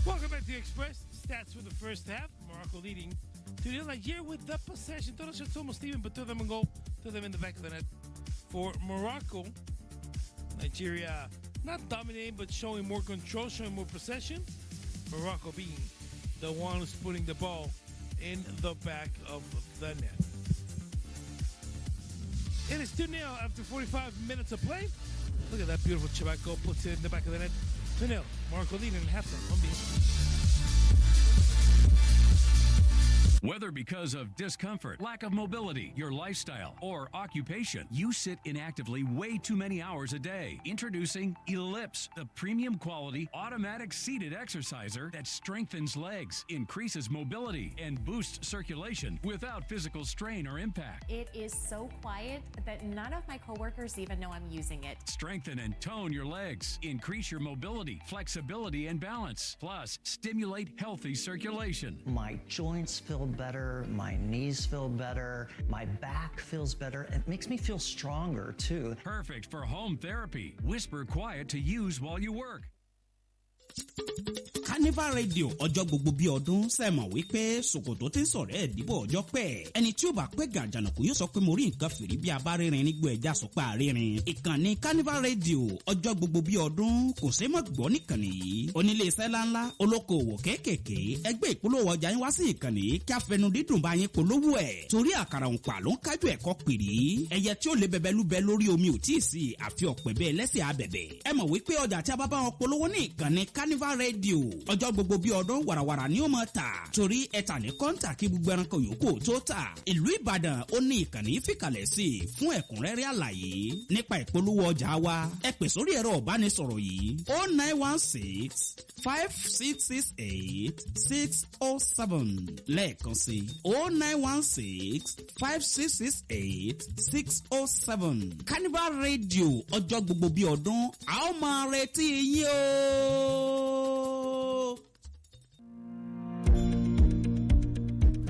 Welcome back to the Express. Stats for the first half. Morocco leading 2-0. Nigeria with the possession. Todos shots almost even, but 2 of them in goal. 2 of them in the back of the net for Morocco. Nigeria not dominating, but showing more control, showing more possession. Morocco being the one who's putting the ball in the back of the net. It is 2-0 after 45 minutes of play. Look at that beautiful Chibako puts it in the back of the net. 2-0. Morocco leading in halftime. Whether because of discomfort, lack of mobility, your lifestyle, or occupation, you sit inactively way too many hours a day. Introducing Ellipse, the premium quality automatic seated exerciser that strengthens legs, increases mobility, and boosts circulation without physical strain or impact. It is so quiet that none of my coworkers even know I'm using it. Strengthen and tone your legs, increase your mobility, flexibility, and balance. Plus, stimulate healthy circulation. My joints feel better, my knees feel better, my back feels better. It makes me feel stronger too. Perfect for home therapy. Whisper quiet to use while you work. Carnival Radio ọjọ́ gbogbo bí ọdún sẹ́mọ̀ wípé ṣòkòtò tí ń sọ̀rọ̀ ẹ̀ dìbò ọjọ́ pẹ́ ẹni tí ó bá pẹ́ gàjànàkú yóò sọ pé mo rí nǹkan fìrí bí abárírin nígbó ẹja sọpá àrírin ìkànnì Carnival Radio ọjọ́ gbogbo bí ọdún kò sí mọ́ gbọ́ níkànnì yìí onílé iṣẹ́ ńláńlá olókoòwò kéékèèké ẹgbẹ́ ìpolówó ọjà yín wá sí ìkànnì yìí kí afẹnu dídùn bá yín polówó ẹ̀ torí àkàrà òǹpà ló ń kájú ẹ̀kọ́ pìrì ẹyẹ tí ó lè bẹbẹ lúbẹ lórí omi ò tíì sí àfi ọ̀pẹ̀ bẹ́ẹ̀ lẹ́sẹ̀ abẹ̀bẹ̀ ẹ mọ̀ wípé ọjà tí a bá bá wọn polówó ní ìkànnì Carnival Radio ọjọ́ gbogbo bí ọdún wàràwàrà ni ó máa tà torí ẹ̀ta ní kọ́ńtà kí gbogbo ẹranko yòókù tó tà ìlú Ìbàdàn ó ní ìkànnì fìkàlẹ̀ sí fún ẹ̀kúnrẹ́rẹ́ àlàyé nípa ìpolówó ọjà wa ẹ pè sórí ẹ̀rọ ìbánisọ̀rọ̀ yìí 09165668607 lẹ́ẹ̀kan sí 09165668607 Carnival Radio ọjọ́ gbogbo bí ọdún a ó máa retí yín o.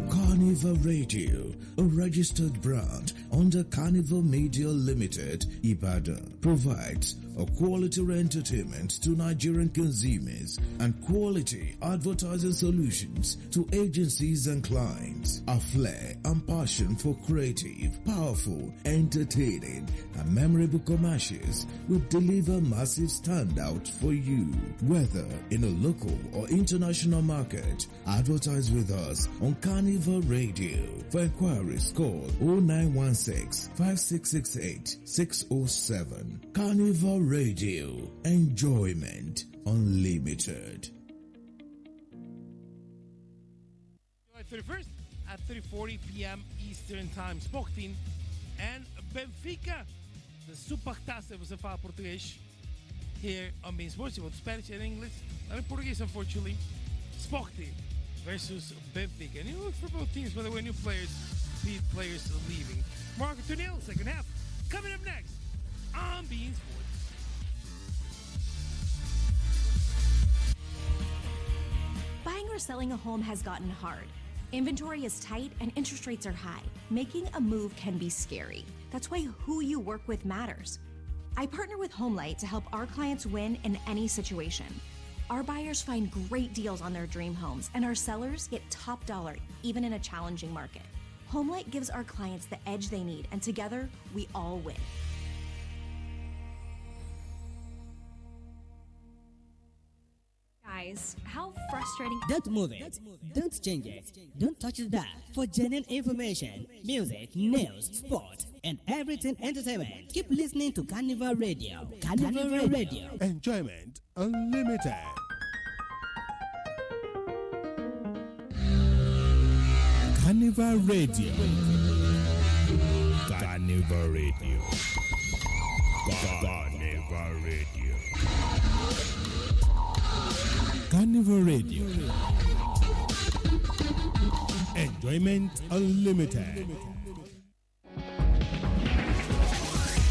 Carnival Radio, a registered brand under Carnival Media Limited, Ibadan, provides a quality entertainment to Nigerian consumers and quality advertising solutions to agencies and clients. A flair and passion for creative, powerful, entertaining, and memorable commercials will deliver massive standout for you. Whether in a local or international market, advertise with us on Carnival Radio. For inquiries, call 0916-5668-607. Carnival Radio. Enjoyment Unlimited. July 31st at 3:40 p.m. Eastern Time. Sporting and Benfica. The Supertaça você fala português here on Bein Sports. You want Spanish and English. Not in Portuguese, unfortunately. Sporting versus Benfica. And you look for both teams, by the way, new players, players leaving. Morocco 2-0, second half. Coming up next on Bein Sports. Buying or selling a home has gotten hard. Inventory is tight and interest rates are high. Making a move can be scary. That's why who you work with matters. I partner with HomeLight to help our clients win in any situation. Our buyers find great deals on their dream homes, and our sellers get top dollar even in a challenging market. HomeLight gives our clients the edge they need, and together, we all win. Guys, how frustrating. Don't move it. Don't change it. Don't touch that. For genuine information, music, news, sport, and everything entertainment, keep listening to Carnival Radio. Carnival Radio. Enjoyment Unlimited. Carnival Radio. Carnival Radio. Carnival Radio. Carnival Radio. Enjoyment Unlimited.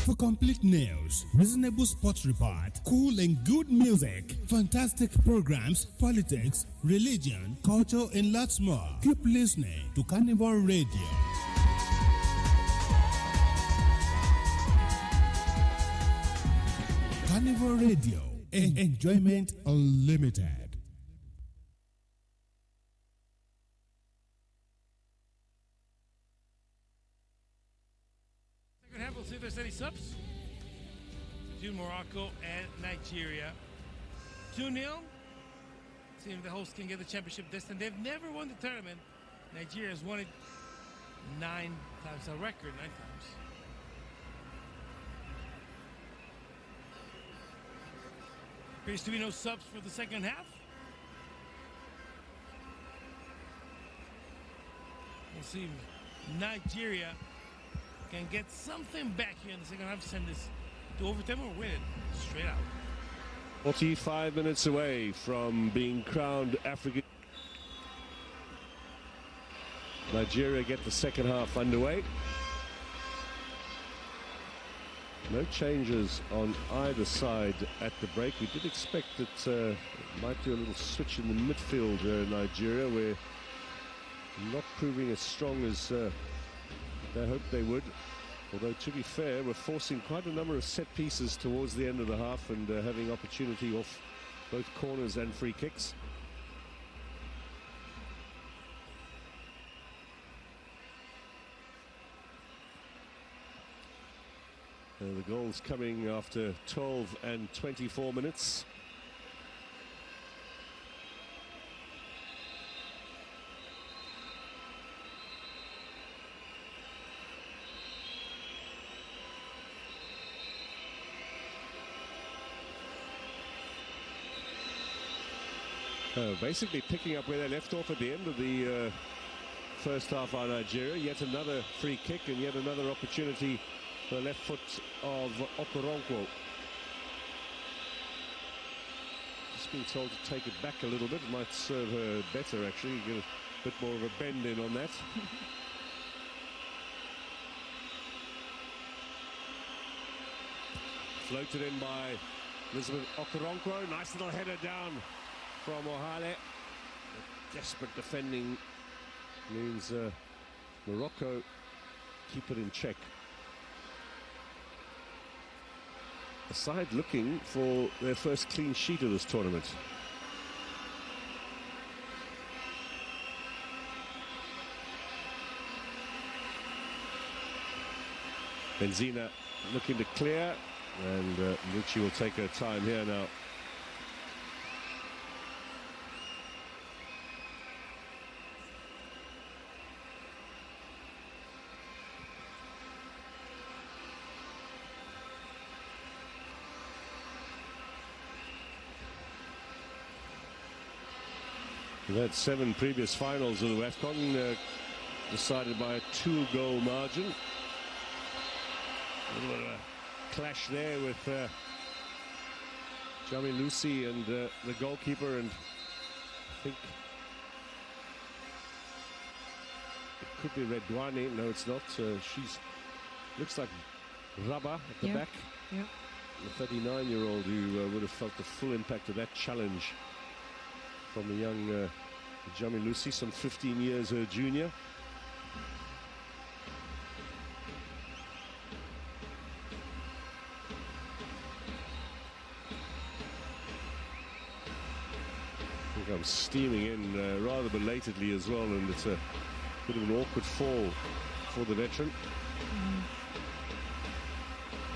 For complete news, reasonable sports report, cool and good music, fantastic programs, politics, religion, culture, and lots more, keep listening to Carnival Radio. Carnival Radio. Enjoyment Unlimited. Second half, we'll see if there's any subs between Morocco and Nigeria. 2-0. See if the hosts can get the championship this time. They've never won the tournament. Nigeria has won it 9 times, a record 9 times. Appears to be no subs for the second half. We'll see if Nigeria can get something back here in the second half, send this to overtime or win it straight out. 45 minutes away from being crowned African. Nigeria get the second half underway. No changes on either side at the break. We did expect that might do a little switch in the midfield Nigeria. We're not proving as strong as they hoped they would. Although, to be fair, we're forcing quite a number of set pieces towards the end of the half and having opportunity off both corners and free kicks. The goals coming after 12 and 24 minutes. Basically picking up where they left off at the end of the first half by Nigeria. Yet another free kick and yet another opportunity for the left foot of Okoronkwo. Just being told to take it back a little bit. It might serve her better, actually. Get a bit more of a bend in on that. Floated in by Elizabeth Okoronkwo. Nice little header down from Ohale. Desperate defending means Morocco keep it in check. A side looking for their first clean sheet of this tournament. Benzina looking to clear, and Lucci will take her time here now. We've had 7 previous finals of the Wafcon, decided by a 2-goal margin. A little bit of a clash there with Jami Lucy and the goalkeeper, and I think it could be Redouane. No, it's not. She's looks like Raba at the back. Yeah. The 39-year-old who would have felt the full impact of that challenge from the young Jami Lucy, some 15 years her junior. I think I'm steaming in rather belatedly as well, and it's a bit of an awkward fall for the veteran.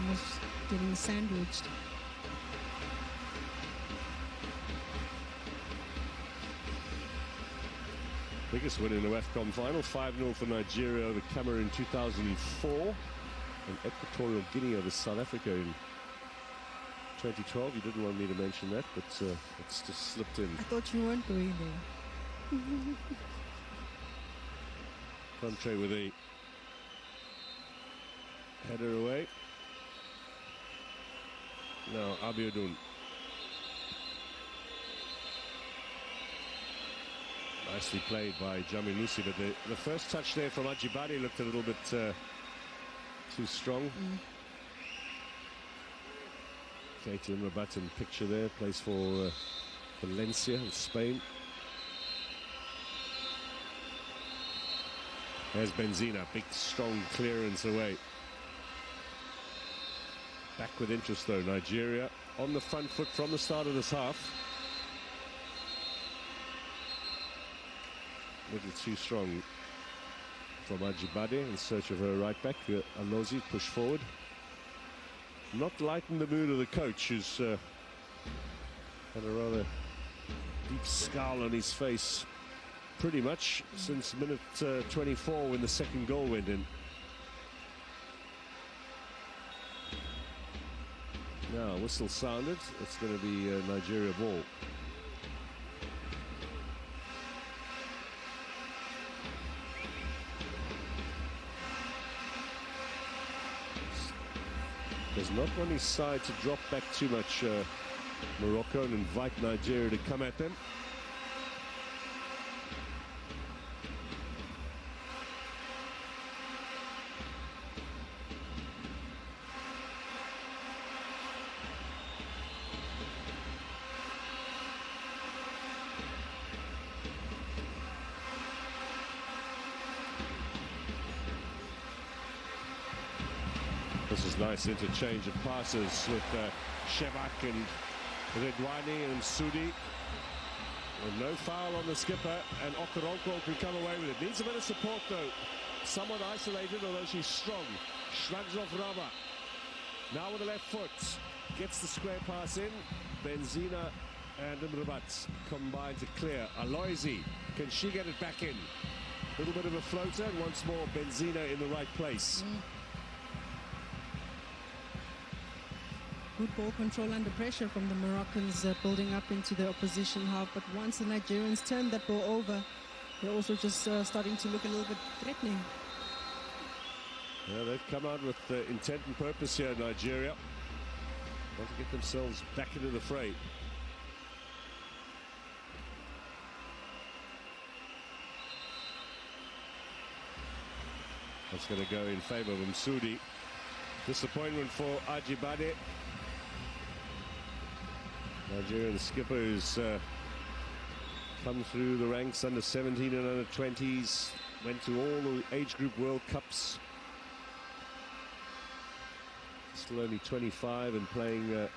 Almost getting sandwiched. Biggest win in the Wafcon final, 5-0 for Nigeria over Cameroon in 2004, and Equatorial Guinea over South Africa in 2012. You didn't want me to mention that, but it's just slipped in. I thought you weren't going there. Conte with a header away. Now Abiodun. Nicely played by Jami Lucy, but the first touch there from Ajibade looked a little bit too strong. Keita Rabat in picture there, plays for Valencia in Spain. There's Benzina, big strong clearance away. Back with interest though, Nigeria on the front foot from the start of this half. A little too strong from Ajibade in search of her right back. Alozi pushed forward. Not lighten the mood of the coach, who's had a rather deep scowl on his face pretty much since minute 24 when the second goal went in. Now, whistle sounded. It's going to be a Nigeria ball. Does not want his side to drop back too much, Morocco, and invite Nigeria to come at them. This is nice interchange of passes with Shevak and Redouane and Sudi. And no foul on the skipper, and Okoronkwo can come away with it. Needs a bit of support though. Somewhat isolated, although she's strong. Shrugs off Raba. Now with the left foot, gets the square pass in. Benzina and Mrabat combine to clear. Aloisi, can she get it back in? A little bit of a floater, and once more Benzina in the right place. Good ball control under pressure from the Moroccans, building up into the opposition half. But once the Nigerians turn that ball over, they're also just starting to look a little bit threatening. Yeah, they've come out with intent and purpose here, Nigeria. Want to get themselves back into the fray. That's going to go in favour of Msudi. Disappointment for Ajibade. Nigerian skipper who's come through the ranks under 17 and under 20s, went to all the age group World Cups. Still only 25 and playing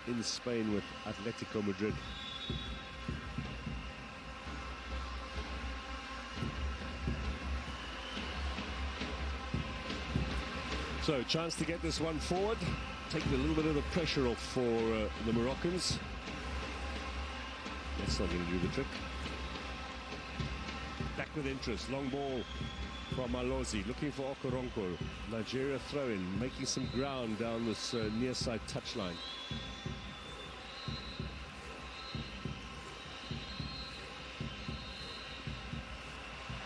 in Spain with Atletico Madrid. So, chance to get this one forward, taking a little bit of the pressure off for the Moroccans. That's not going to do the trick. Back with interest, long ball from Aloisi, looking for Okoronkwo. Nigeria throw-in, making some ground down this near side touchline.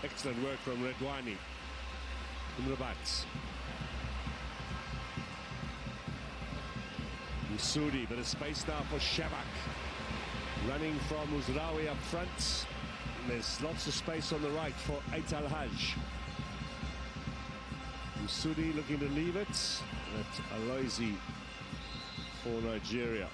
Excellent work from Redwani. Mrabat. Msudi, bit of space now for Shabak. Running from Uzraoui up front. There's lots of space on the right for Ait Al-Haj. Msudi looking to leave it. At Aloisi for Nigeria.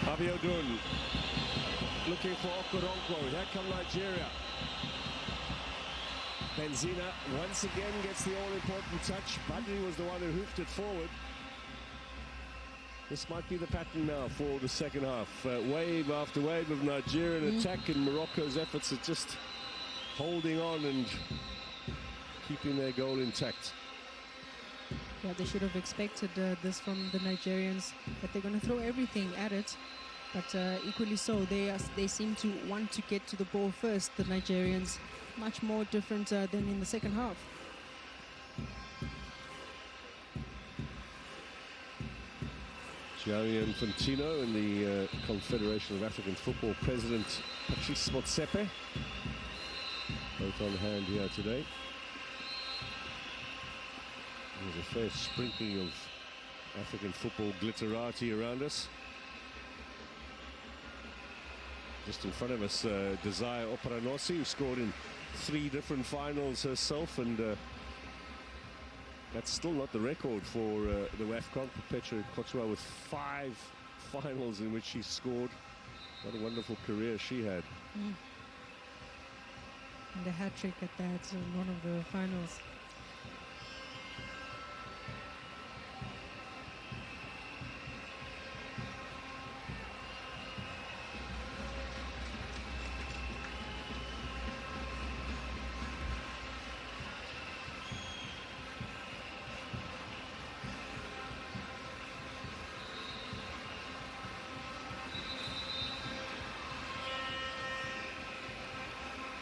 Abiodun looking for Okoronkwo. Here come Nigeria. Benzina once again gets the all-important touch. Badri was the one who hoofed it forward. This might be the pattern now for the second half. Wave after wave of Nigerian attack, and Morocco's efforts are just holding on and keeping their goal intact. Yeah, they should have expected this from the Nigerians, that they're going to throw everything at it. But equally so, they seem to want to get to the ball first, the Nigerians. Much more different than in the second half. Gianni Infantino and the Confederation of African Football President Patrice Motsepe, both on hand here today. There's a fair sprinkling of African football glitterati around us. Just in front of us, Desire Operanosi, who scored in 3 different finals herself, and that's still not the record for the Wafcon. Petra Kotua with 5 finals in which she scored. What a wonderful career she had. And the hat-trick at that in one of the finals.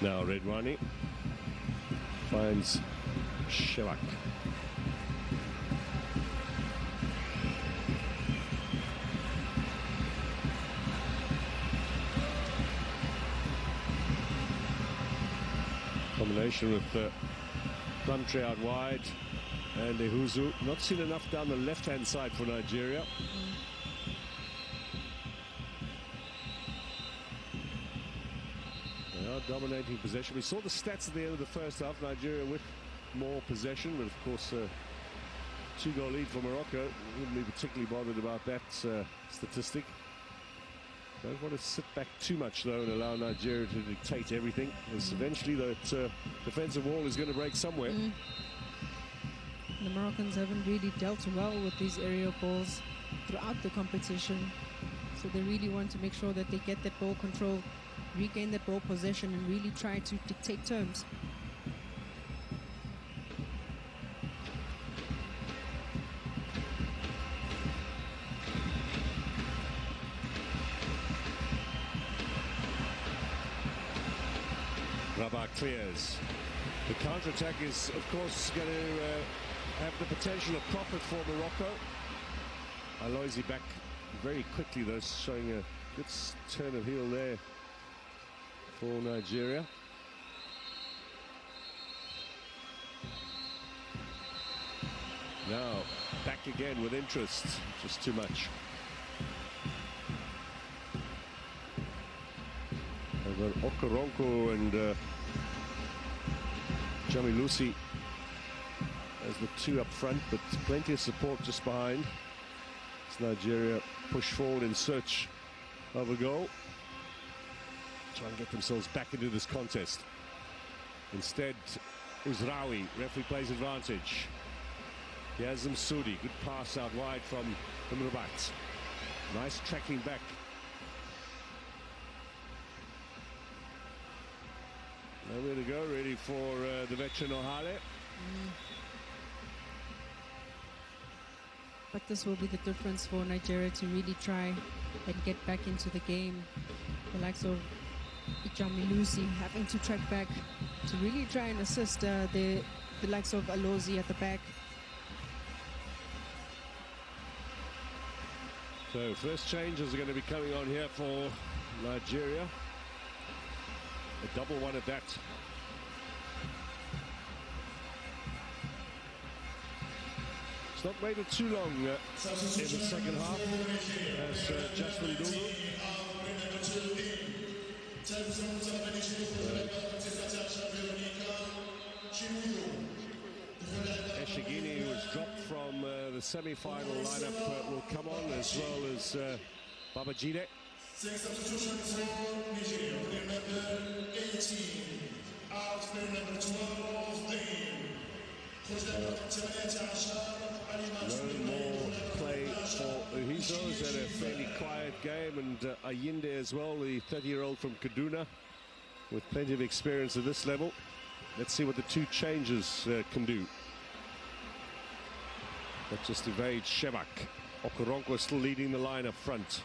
Now Redwani finds Shabak. Combination with Plumtree out wide and Ehuzu. Not seen enough down the left-hand side for Nigeria. Dominating possession. We saw the stats at the end of the first half. Nigeria with more possession, but of course 2-goal lead for Morocco. Wouldn't be particularly bothered about that statistic. Don't want to sit back too much, though, and allow Nigeria to dictate everything, because eventually that defensive wall is going to break somewhere. The Moroccans haven't really dealt well with these aerial balls throughout the competition. So they really want to make sure that they get that ball control, regain that ball possession, and really try to dictate terms. Rabat clears. The counter-attack is, of course, going to have the potential of profit for Morocco. Aloisi back very quickly, though, showing a good turn of heel there for Nigeria. Now, back again with interest, just too much. And then Okoronkwo and Jamilusi as the two up front, but plenty of support just behind. As Nigeria push forward in search of a goal. Try and get themselves back into this contest. Instead, Uzraoui, referee plays advantage. Here's Msudi, good pass out wide from Rabat. Nice tracking back. Nowhere to go, ready for the veteran Ohale. But this will be the difference for Nigeria to really try and get back into the game. The likes of Jamilusi having to track back to really try and assist the likes of Aloisi at the back. So first changes are going to be coming on here for Nigeria. A double one at that. It's not waited too long in the second half as Jasmine Dungu. Eshigini, who was dropped from the semi-final lineup, will come on, as well as Babajide. Substitutions for Nigeria. Number 18, out for number 12, No more play for Uhizo. He's had a fairly quiet game, and Ayinde as well, the 30-year-old from Kaduna, with plenty of experience at this level. Let's see what the two changes can do. But just evade Shevak. Okoronkwo still leading the line up front.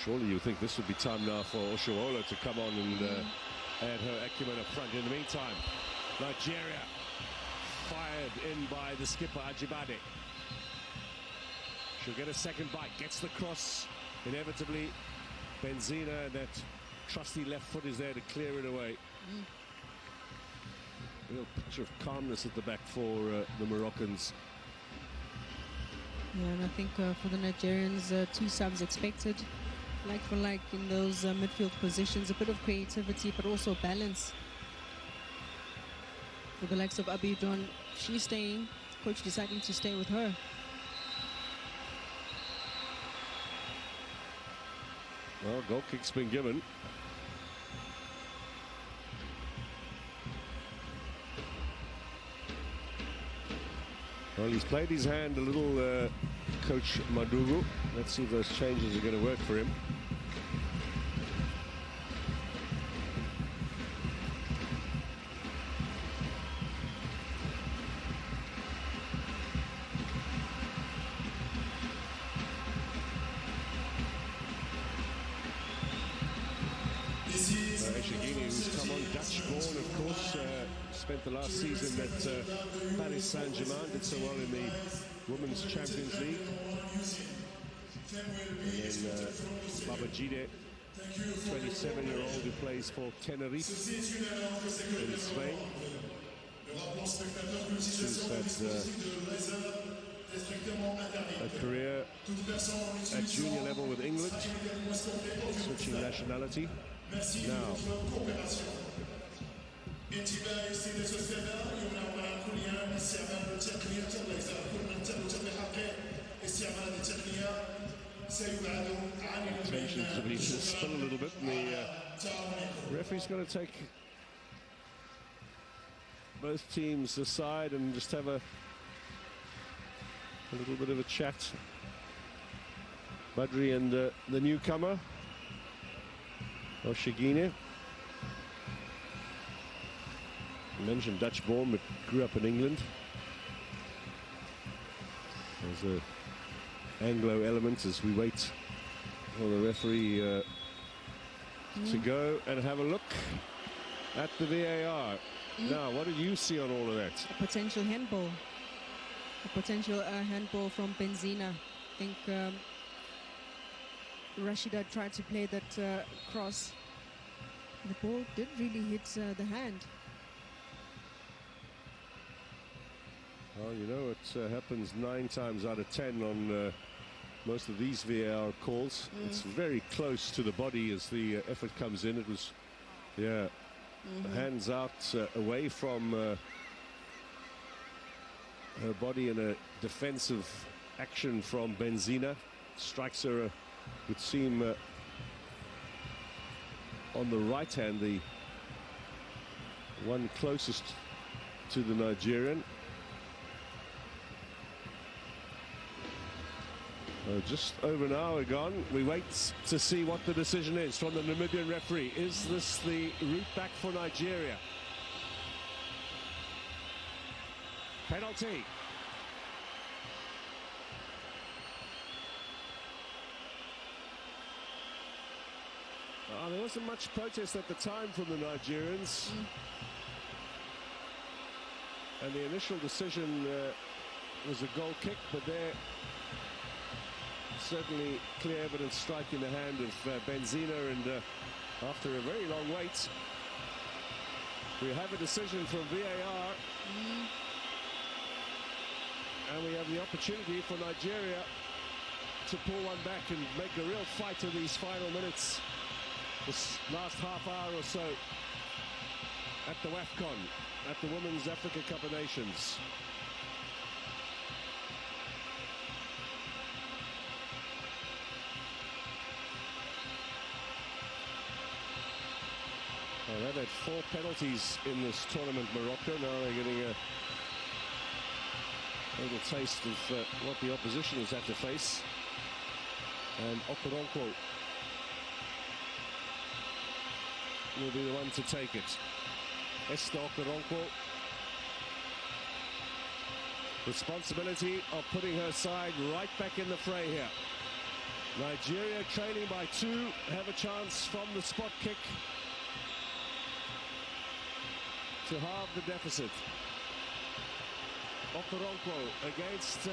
Surely you think this would be time now for Oshoala to come on and add her acumen up front. In the meantime, Nigeria fired in by the skipper Ajibade. She'll get a second bite, gets the cross. Inevitably, Benzina, that trusty left foot is there to clear it away. A real picture of calmness at the back for the Moroccans. Yeah, and I think for the Nigerians, two subs expected. Like for like in those midfield positions, a bit of creativity, but also balance. For the likes of Abidon, she's staying, coach deciding to stay with her. Well, goal kick's been given. Well, he's played his hand a little, Coach Madugu. Let's see if those changes are going to work for him. Eshigini, who's come on, Dutch-born, of course, spent the last season at Paris Saint-Germain, did so well in the Women's Champions League. And then Babajide, 27-year-old who plays for Tenerife in Spain. She's had a career at junior level with England, switching nationality. Now, Tension to be spun a little bit, and the referee's going to take both teams aside and just have a little bit of a chat. Badri and the newcomer, Oshigine. You mentioned Dutch born but grew up in England. There's a Anglo element as we wait for the referee to go and have a look at the VAR. Now, what did you see on all of that? A potential handball. A potential handball from Benzina. I think Rashida tried to play that cross. The ball did really hit the hand. Well, you know, it happens 9 times out of 10 on most of these VAR calls. It's very close to the body as the effort comes in. It was, hands out away from her body in a defensive action from Benzina. Strikes her, would seem, on the right hand, the one closest to the Nigerian. Just over an hour gone. We wait to see what the decision is from the Namibian referee. Is this the route back for Nigeria? Penalty. There wasn't much protest at the time from the Nigerians. And the initial decision was a goal kick, but there certainly clear evidence striking the hand of Benzina, and after a very long wait, we have a decision from VAR, and we have the opportunity for Nigeria to pull one back and make a real fight of these final minutes, this last half hour or so at the Wafcon, at the Women's Africa Cup of Nations. Well, they've had 4 penalties in this tournament, Morocco. Now they're getting a little taste of what the opposition has had to face. And Okoronkwo will be the one to take it. Esther Okoronkwo. Responsibility of putting her side right back in the fray here. Nigeria trailing by 2, have a chance from the spot kick to halve the deficit. Okoronkwo against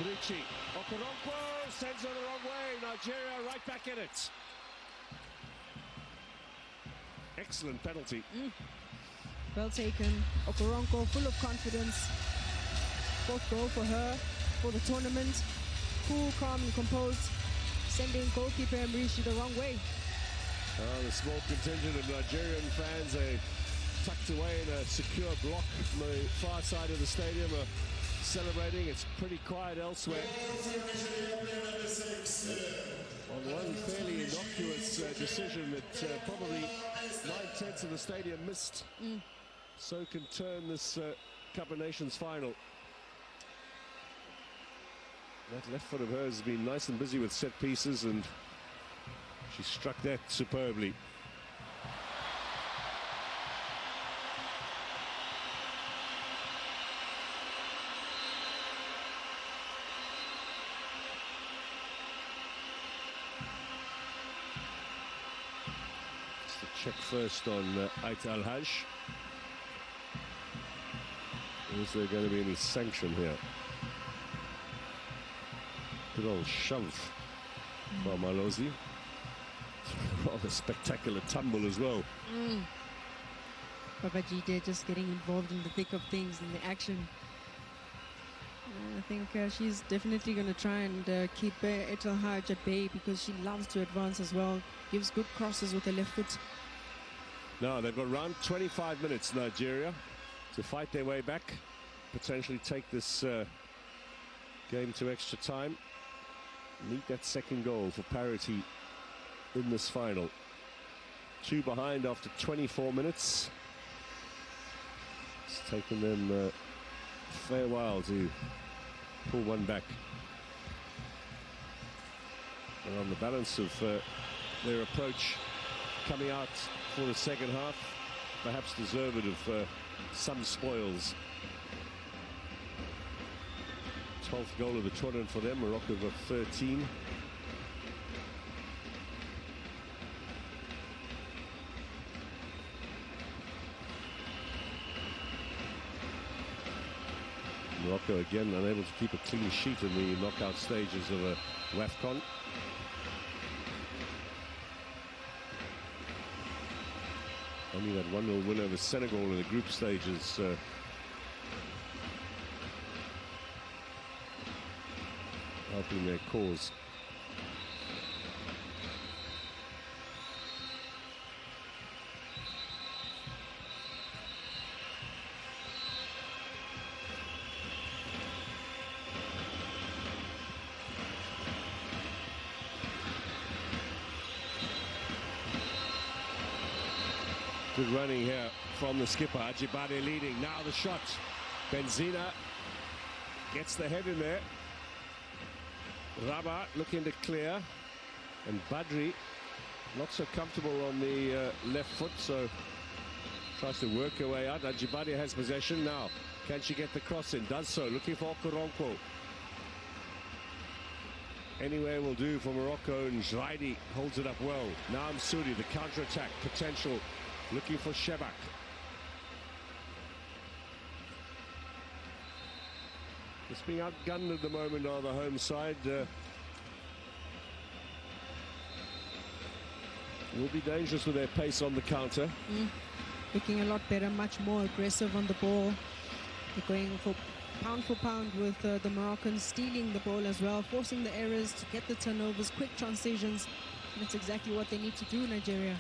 Mrichi. Okoronkwo sends her the wrong way. Nigeria right back in it. Excellent penalty. Well taken. Okoronkwo full of confidence. 4th goal for her for the tournament. Cool, calm and composed. Sending goalkeeper Mrichi the wrong way. The small contingent of Nigerian fans, they tucked away in a secure block on the far side of the stadium, are celebrating. It's pretty quiet elsewhere. On one fairly innocuous decision that probably 9/10 of the stadium missed, so can turn this Cup of Nations final. That left foot of hers has been nice and busy with set pieces, and she struck that superbly. Check first on Ait Al-Haj. Is there going to be any sanction here? Good old shove from Alozi. Rather spectacular tumble as well. Babajide just getting involved in the thick of things, in the action. I think she's definitely going to try and keep Ait Al-Haj at bay, because she loves to advance as well. Gives good crosses with her left foot. Now they've got around 25 minutes, Nigeria, to fight their way back, potentially take this game to extra time. Need that second goal for parity in this final. 2 behind after 24 minutes. It's taken them a fair while to pull one back. And on the balance of their approach coming out for the second half, perhaps deserved of some spoils. 12th goal of the tournament for them, Morocco with 13. Morocco again unable to keep a clean sheet in the knockout stages of a Wafcon. Only that 1-0 win over Senegal in the group stages. Helping their cause. Good running here from the skipper. Ajibade leading. Now the shot. Benzina gets the head in there. Rabat looking to clear. And Badri not so comfortable on the left foot, so tries to work her way out. Ajibade has possession now. Can she get the cross in? Does so. Looking for Koronko. Anywhere will do for Morocco, and Zraidi holds it up well. Now Msoudi, the counter-attack potential. Looking for Shebak. It's being outgunned at the moment on the home side. Will be dangerous with their pace on the counter. Looking a lot better, much more aggressive on the ball. They're going for pound with the Moroccans, stealing the ball as well, forcing the errors to get the turnovers, quick transitions. And that's exactly what they need to do, Nigeria.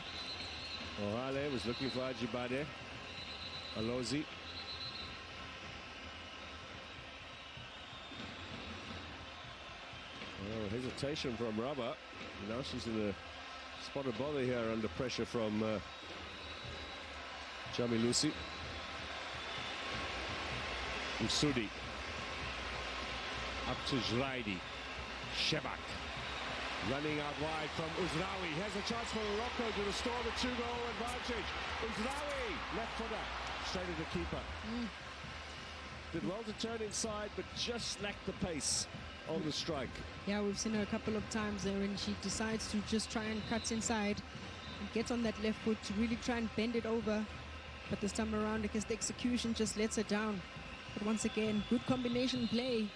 Ohale was looking for Ajibade. Alozi. Oh, hesitation from Rabat. Now she's in a spot of bother here under pressure from Jamilusi. Msoudi. Up to Zraidi. Shebak. Running out wide from Uzraoui. Has a chance for Morocco to restore the 2-goal advantage. Uzraoui, left footer, straight at the keeper. Did well to turn inside, but just lacked the pace on the strike. Yeah, we've seen her a couple of times there when she decides to just try and cut inside and get on that left foot to really try and bend it over. But this time around, I guess the execution just lets her down. But once again, good combination play.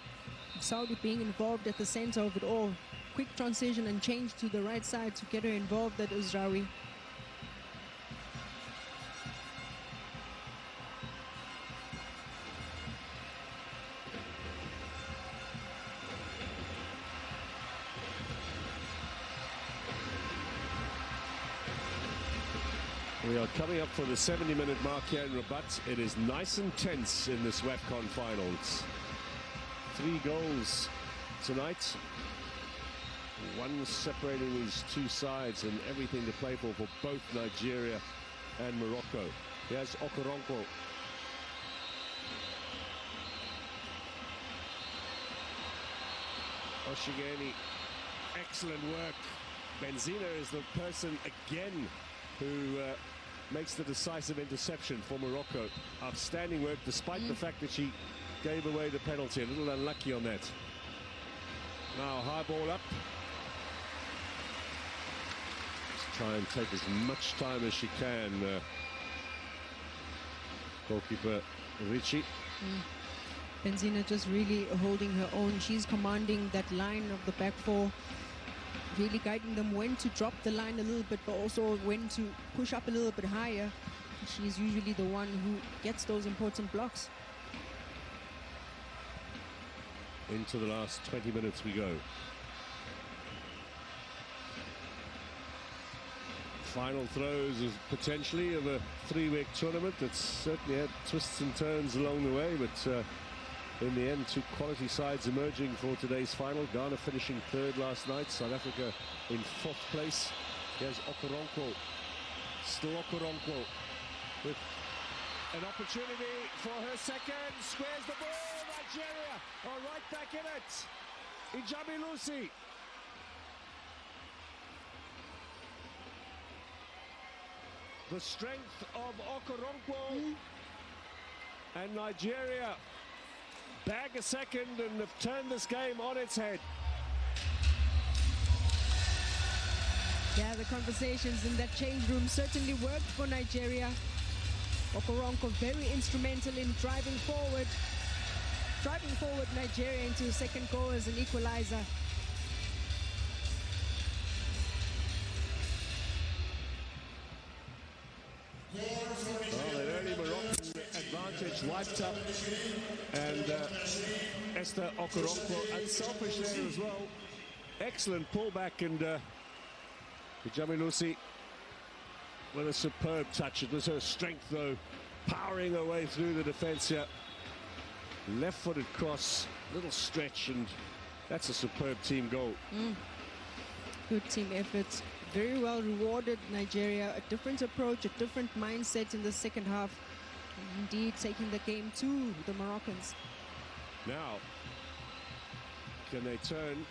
Saudi being involved at the center of it all. Quick transition and change to the right side to get her involved at Uzraoui. We are coming up for the 70-minute mark here in Rabat. It is nice and tense in this Wafcon final. It's 3 goals tonight. One separating these two sides, and everything to play for both Nigeria and Morocco. Here's Okoronkwo. Oshigeni, excellent work. Benzina is the person again who makes the decisive interception for Morocco. Outstanding work, despite the fact that she gave away the penalty. A little unlucky on that. Now high ball up. Let's try and take as much time as she can. Goalkeeper Ricci. Benzina just really holding her own. She's commanding that line of the back four, really guiding them when to drop the line a little bit, but also when to push up a little bit higher. She's usually the one who gets those important blocks. Into the last 20 minutes we go. Final throws of potentially of a 3-week tournament that's certainly had twists and turns along the way, but in the end, two quality sides emerging for today's final. Ghana finishing third last night, South Africa in fourth place. Here's Okoronkwo, still Okoronkwo with an opportunity for her second. Squares the ball, Nigeria are right back in it. Ijamilusi. The strength of Okoronkwo and Nigeria bag a second and have turned this game on its head. Yeah, the conversations in that change room certainly worked for Nigeria. Okoronkwo very instrumental in driving forward Nigeria into a second goal as an equalizer. Well, an early Moroccan advantage wiped up, and Esther Okoronkwo unselfish there as well. Excellent pullback, and Ijamilusi with a superb touch. It was her strength, though, powering her way through the defence here. Left-footed cross, little stretch, and that's a superb team goal. Good team effort. Very well rewarded, Nigeria. A different approach, a different mindset in the second half. Indeed, taking the game to the Moroccans. Now, can they turn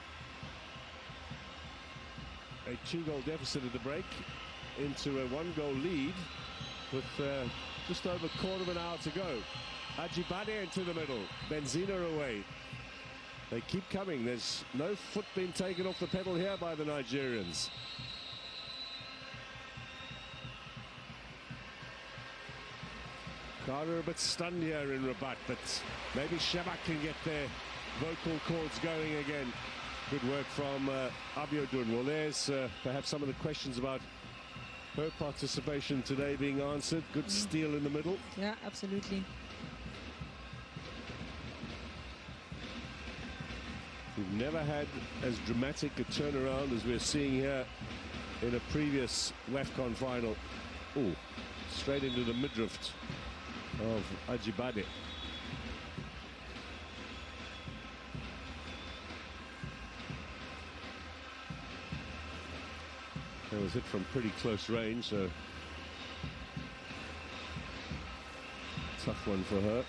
a 2-goal deficit at the break into a 1-goal lead with just over a quarter of an hour to go? Ajibade into the middle, Benzina away. They keep coming. There's no foot being taken off the pedal here by the Nigerians. Carter a bit stunned here in Rabat, but maybe Shabak can get their vocal cords going again. Good work from Abiodun. Well, there's perhaps some of the questions about her participation today being answered. Good steal in the middle. Yeah, absolutely. We've never had as dramatic a turnaround as we're seeing here in a previous Wafcon final. Oh, straight into the midriff of Ajibade. That was hit from pretty close range, so tough one for her.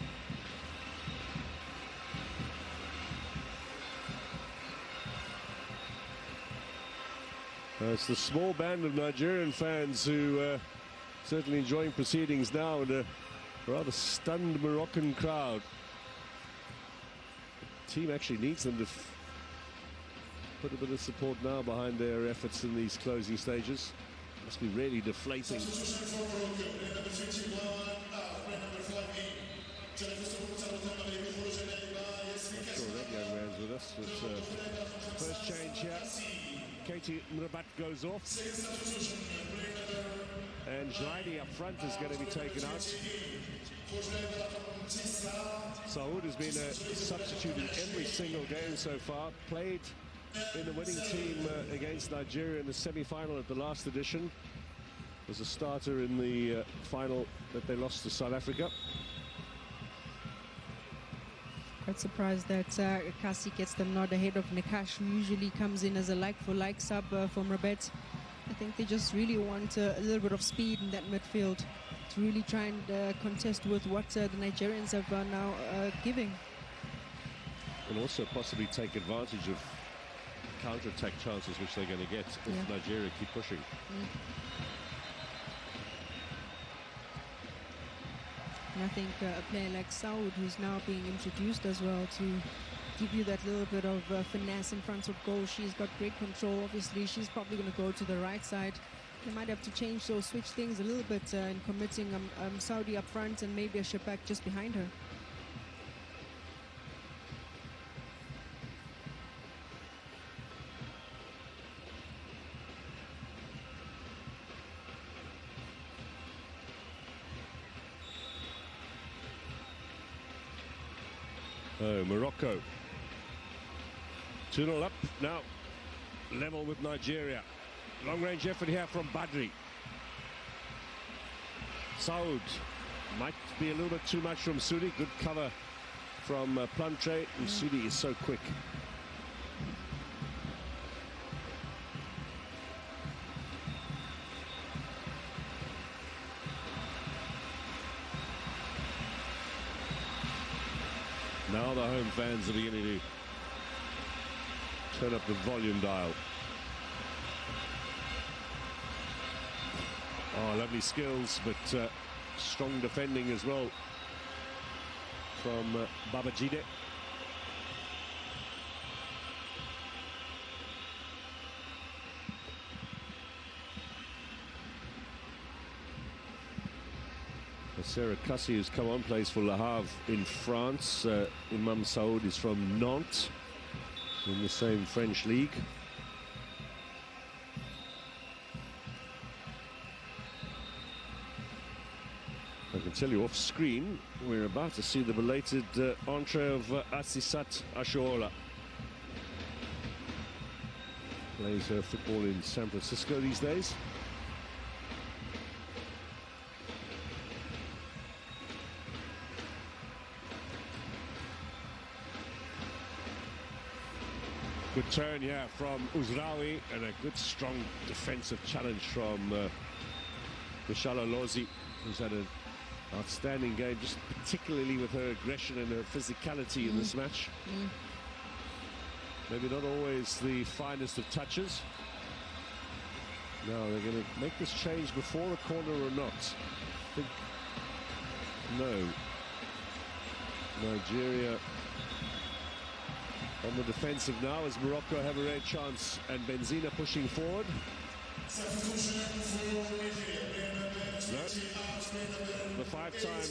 It's the small band of Nigerian fans who certainly enjoying proceedings now, and a rather stunned Moroccan crowd. The team actually needs them to put a bit of support now behind their efforts in these closing stages. Must be really deflating. I'm sure that young man's with us. With, first change here. Katie Mrabat goes off, and Jlaidi up front is going to be taken out. Saoud has been a substitute in every single game so far, played in the winning team against Nigeria in the semi-final at the last edition, was a starter in the final that they lost to South Africa. Quite surprised that Kasi gets the nod ahead of Nakash, who usually comes in as a like-for-like sub from Rabat. I think they just really want a little bit of speed in that midfield to really try and contest with what the Nigerians have now giving. And also possibly take advantage of counter-attack chances which they're going to get if Nigeria keep pushing. And I think a player like Saoud, who's now being introduced as well to give you that little bit of finesse in front of goal. She's got great control. Obviously, she's probably going to go to the right side. They might have to change or switch things a little bit in committing Saudi up front and maybe a Shabak just behind her. Oh, Morocco 2-0 up now, level with Nigeria. Long range effort here from Badri. Saoud might be a little bit too much from Sudi. Good cover from Plantre. Sudi is so quick. Now the home fans are beginning to turn up the volume dial. Oh, lovely skills, but strong defending as well from Babajide. Sarah Kassi, who's come on, plays for Le Havre in France. Imam Saoud is from Nantes in the same French league. I can tell you off screen, we're about to see the belated entree of Assisat Ashola. Plays her football in San Francisco these days. Good turn, yeah, from Uzraoui, and a good, strong defensive challenge from Mishala Lozi, who's had an outstanding game, just particularly with her aggression and her physicality in this match. Maybe not always the finest of touches. Now, they're going to make this change before the corner or not? I think no. Nigeria on the defensive now as Morocco have a rare chance, and Benzina pushing forward. No. The five-time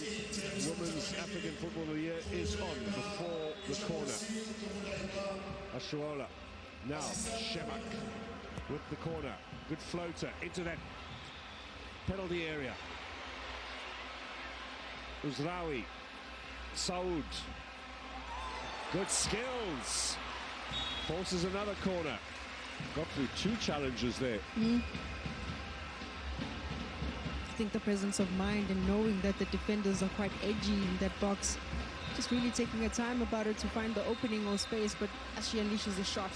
Women's African Football of the Year is on before the corner. Ashuola. Now Shebak with the corner. Good floater into that penalty area. Uzraoui. Saoud. Good skills. Forces another corner. Got through two challenges there. I think the presence of mind and knowing that the defenders are quite edgy in that box. Just really taking her time about it to find the opening or space, but as she unleashes a shot,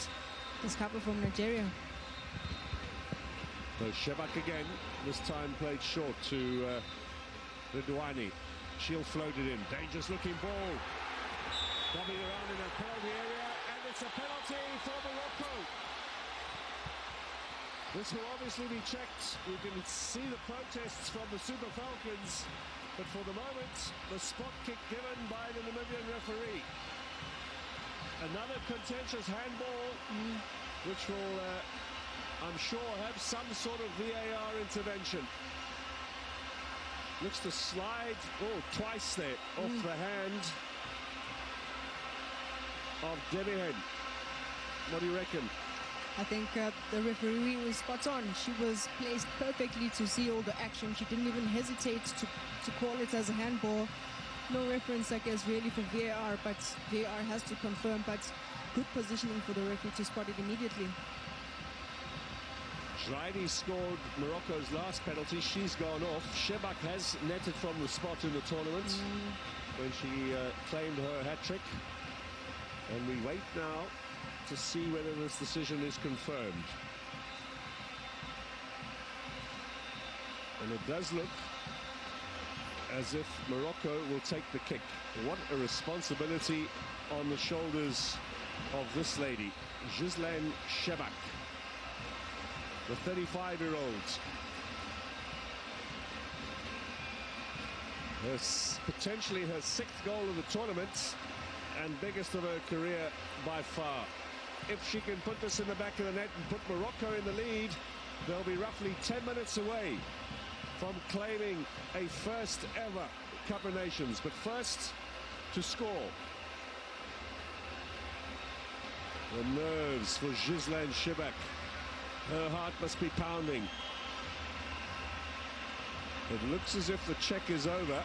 this cover from Nigeria. So Shebak again, this time played short to Ridwani. She'll float it in. Dangerous looking ball. Bobbing around in a penalty area, and it's a penalty for Morocco. This will obviously be checked. You can see the protests from the Super Falcons, but for the moment, the spot kick given by the Namibian referee. Another contentious handball, which will, I'm sure, have some sort of VAR intervention. Looks to slide, twice there, off the hand of Debihen. What do you reckon? I think the referee was spot on. She was placed perfectly to see all the action. She didn't even hesitate to call it as a handball. No reference, I guess, really for VAR, but VAR has to confirm. But good positioning for the referee to spot it immediately. Jraidi scored Morocco's last penalty. She's gone off. Shebak has netted from the spot in the tournament when she claimed her hat-trick. And we wait now to see whether this decision is confirmed. And it does look as if Morocco will take the kick. What a responsibility on the shoulders of this lady, Ghislaine Shebak, the 35-year-old. Potentially her 6th goal of the tournament and biggest of her career by far. If she can put this in the back of the net and put Morocco in the lead, they'll be roughly 10 minutes away from claiming a first ever Cup of Nations. But first, to score. The nerves for Ghislaine Shebak. Her heart must be pounding. It looks as if the check is over.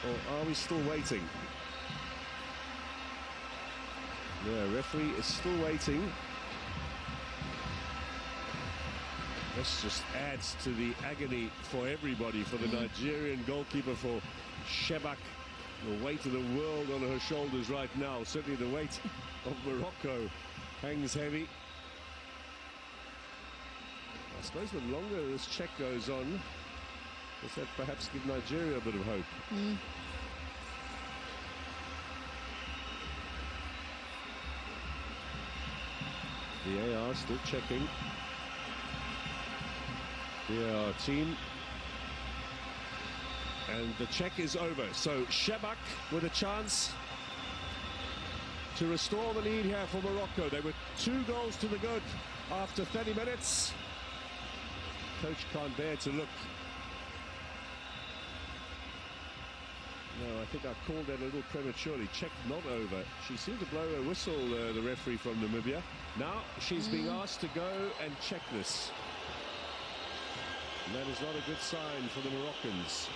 Or are we still waiting? The referee is still waiting. This just adds to the agony for everybody, for the Nigerian goalkeeper, for Shebak, the weight of the world on her shoulders right now. Certainly the weight of Morocco hangs heavy. I suppose the longer this check goes on, does that perhaps give Nigeria a bit of hope? VAR still checking. VAR team. And the check is over. So Shebak with a chance to restore the lead here for Morocco. They were 2 goals to the good after 30 minutes. Coach can't bear to look. No, I think I called that a little prematurely. Check not over. She seemed to blow a whistle, the referee from Namibia. Now she's being asked to go and check this. And that is not a good sign for the Moroccans.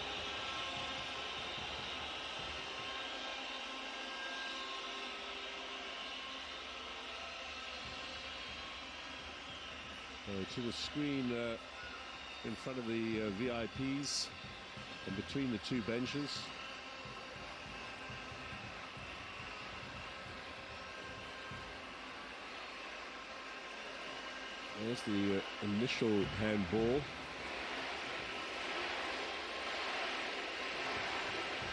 To the screen in front of the VIPs and between the 2 benches. There's the initial handball.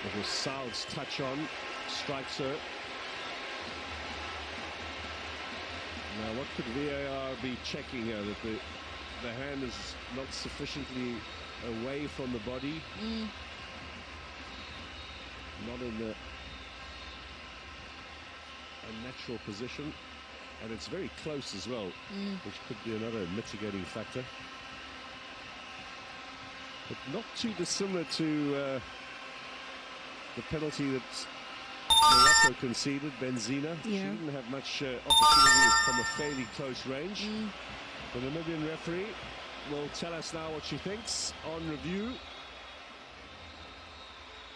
It was Saud's touch on, strikes her. Now, what could VAR be checking here? That the hand is not sufficiently away from the body. Not in a natural position. And it's very close as well, which could be another mitigating factor. But not too dissimilar to the penalty that Morocco conceded, Benzina. She didn't have much opportunity from a fairly close range. The Namibian referee will tell us now what she thinks on review.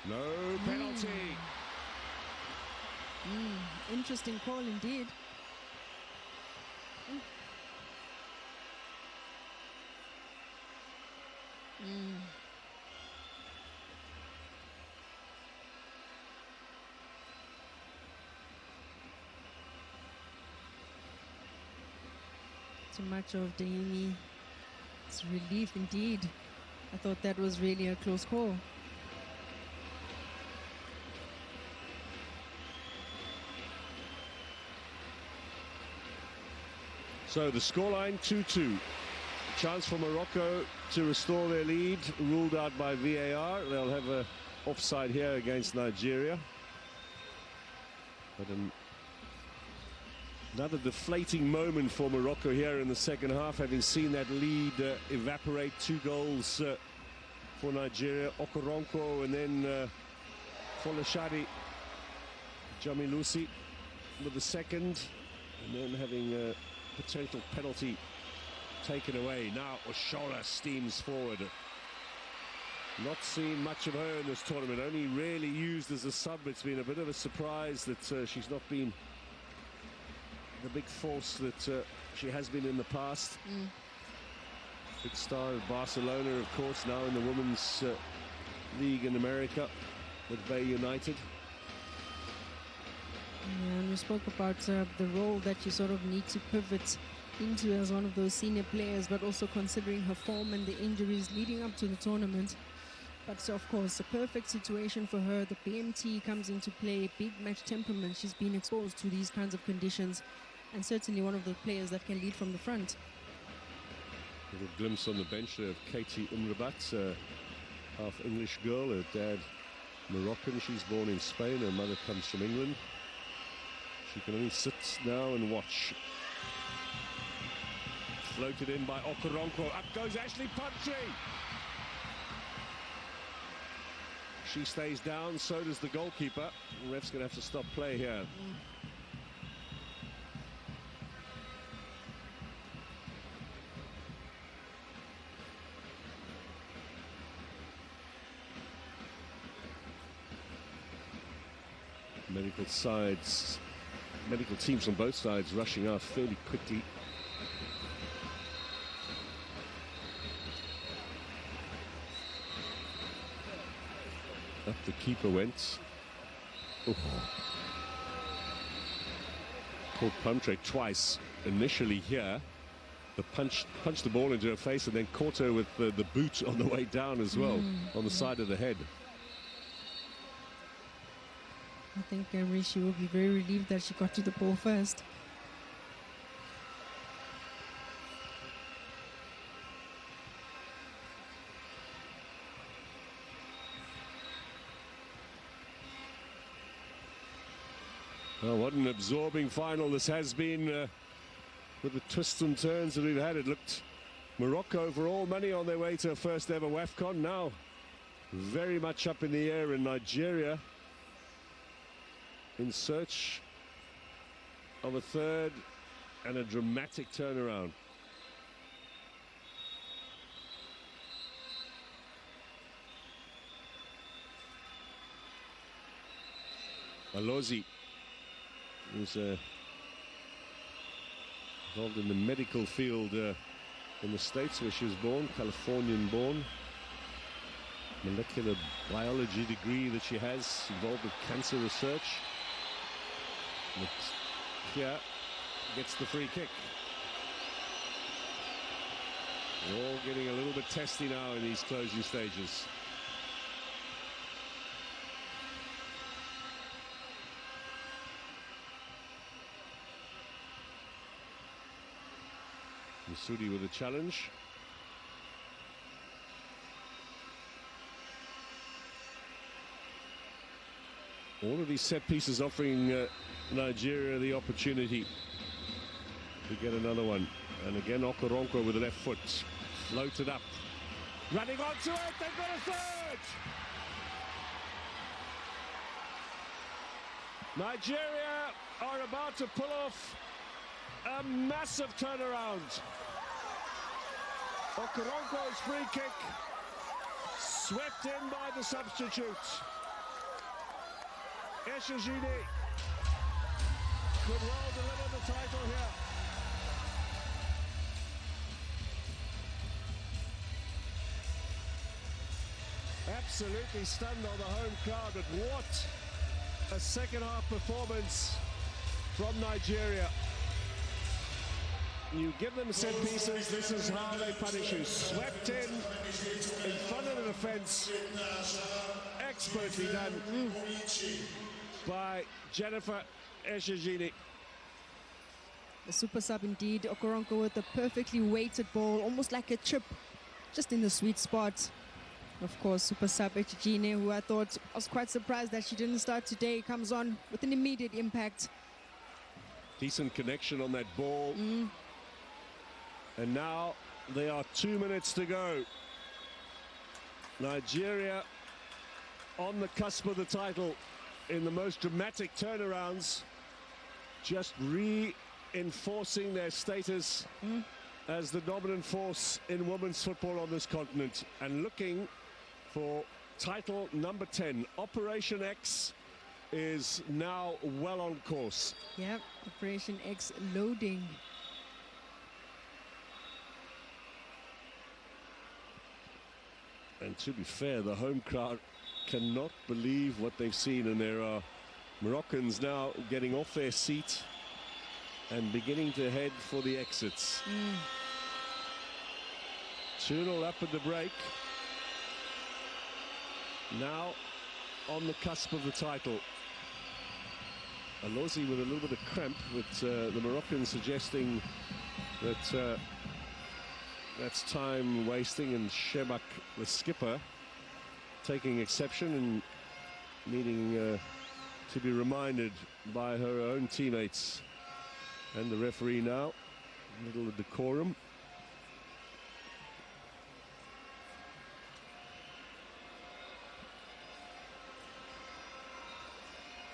No penalty. Interesting call indeed. Too much of Dahimi. It's relief indeed. I thought that was really a close call. So the scoreline 2-2. Chance for Morocco to restore their lead, ruled out by VAR. They'll have a offside here against Nigeria. But another deflating moment for Morocco here in the second half, having seen that lead evaporate. 2 goals for Nigeria. Okoronkwo and then Folashadi Jamilusi with the second, and then having a potential penalty taken away. Now Oshola steams forward. Not seen much of her in this tournament, only really used as a sub. It's been a bit of a surprise that she's not been the big force that she has been in the past. Big star of Barcelona, of course, now in the Women's League in America with Bay United. Yeah, and we spoke about the role that you sort of need to pivot into as one of those senior players, but also considering her form and the injuries leading up to the tournament. But of course, a perfect situation for her. The BMT comes into play, big match temperament. She's been exposed to these kinds of conditions, and certainly one of the players that can lead from the front. A little glimpse on the bench there of Katie Umrabat, half English girl, her dad Moroccan. She's born in Spain, her mother comes from England. She can only sit now and watch. Floated in by Okoronkwo. Up goes Ashley Puntry. She stays down, so does the goalkeeper. The ref's going to have to stop play here. Medical teams on both sides rushing out fairly quickly. Up the keeper went. Oh. Caught Plumtree twice initially here. The punched the ball into her face and then caught her with the boot on the way down as well, on the side of the head. I think Rishi will be very relieved that she got to the ball first. Oh, what an absorbing final this has been, with the twists and turns that we've had. It looked Morocco for all money on their way to a first ever Wafcon. Now very much up in the air in Nigeria, in search of a third and a dramatic turnaround. Alozi, who's involved in the medical field in the States where she was born, Californian born. Molecular biology degree that she has, involved with cancer research. But here gets the free kick. We're all getting a little bit testy now in these closing stages. Masudi with a challenge. All of these set pieces offering Nigeria the opportunity to get another one. And again, Okoronkwo with the left foot. Floated up. Running onto it, they've got a third! Nigeria are about to pull off a massive turnaround. Okoronkwo's free kick swept in by the substitute. Eshajini could well deliver the title here. Absolutely stunned on the home crowd, but what a second half performance from Nigeria. You give them set pieces, this is how they punish you. Swept in front of the defence. Expertly done by Jennifer Eshajini. The super sub indeed, Okoronkwo with a perfectly weighted ball, almost like a chip, just in the sweet spot. Of course, super sub Eshajini, who I thought, I was quite surprised that she didn't start today, comes on with an immediate impact. Decent connection on that ball. And now there are 2 minutes to go. Nigeria on the cusp of the title in the most dramatic turnarounds, just reinforcing their status as the dominant force in women's football on this continent and looking for title number 10. Operation X is now well on course. Yep, Operation X loading. And to be fair, the home crowd cannot believe what they've seen, and there are Moroccans now getting off their seat and beginning to head for the exits. 2-0 up at the break. Now on the cusp of the title. Alozi with a little bit of cramp, with the Moroccans suggesting that that's time wasting, and Shemak, the skipper, taking exception and needing to be reminded by her own teammates and the referee now. A little of decorum.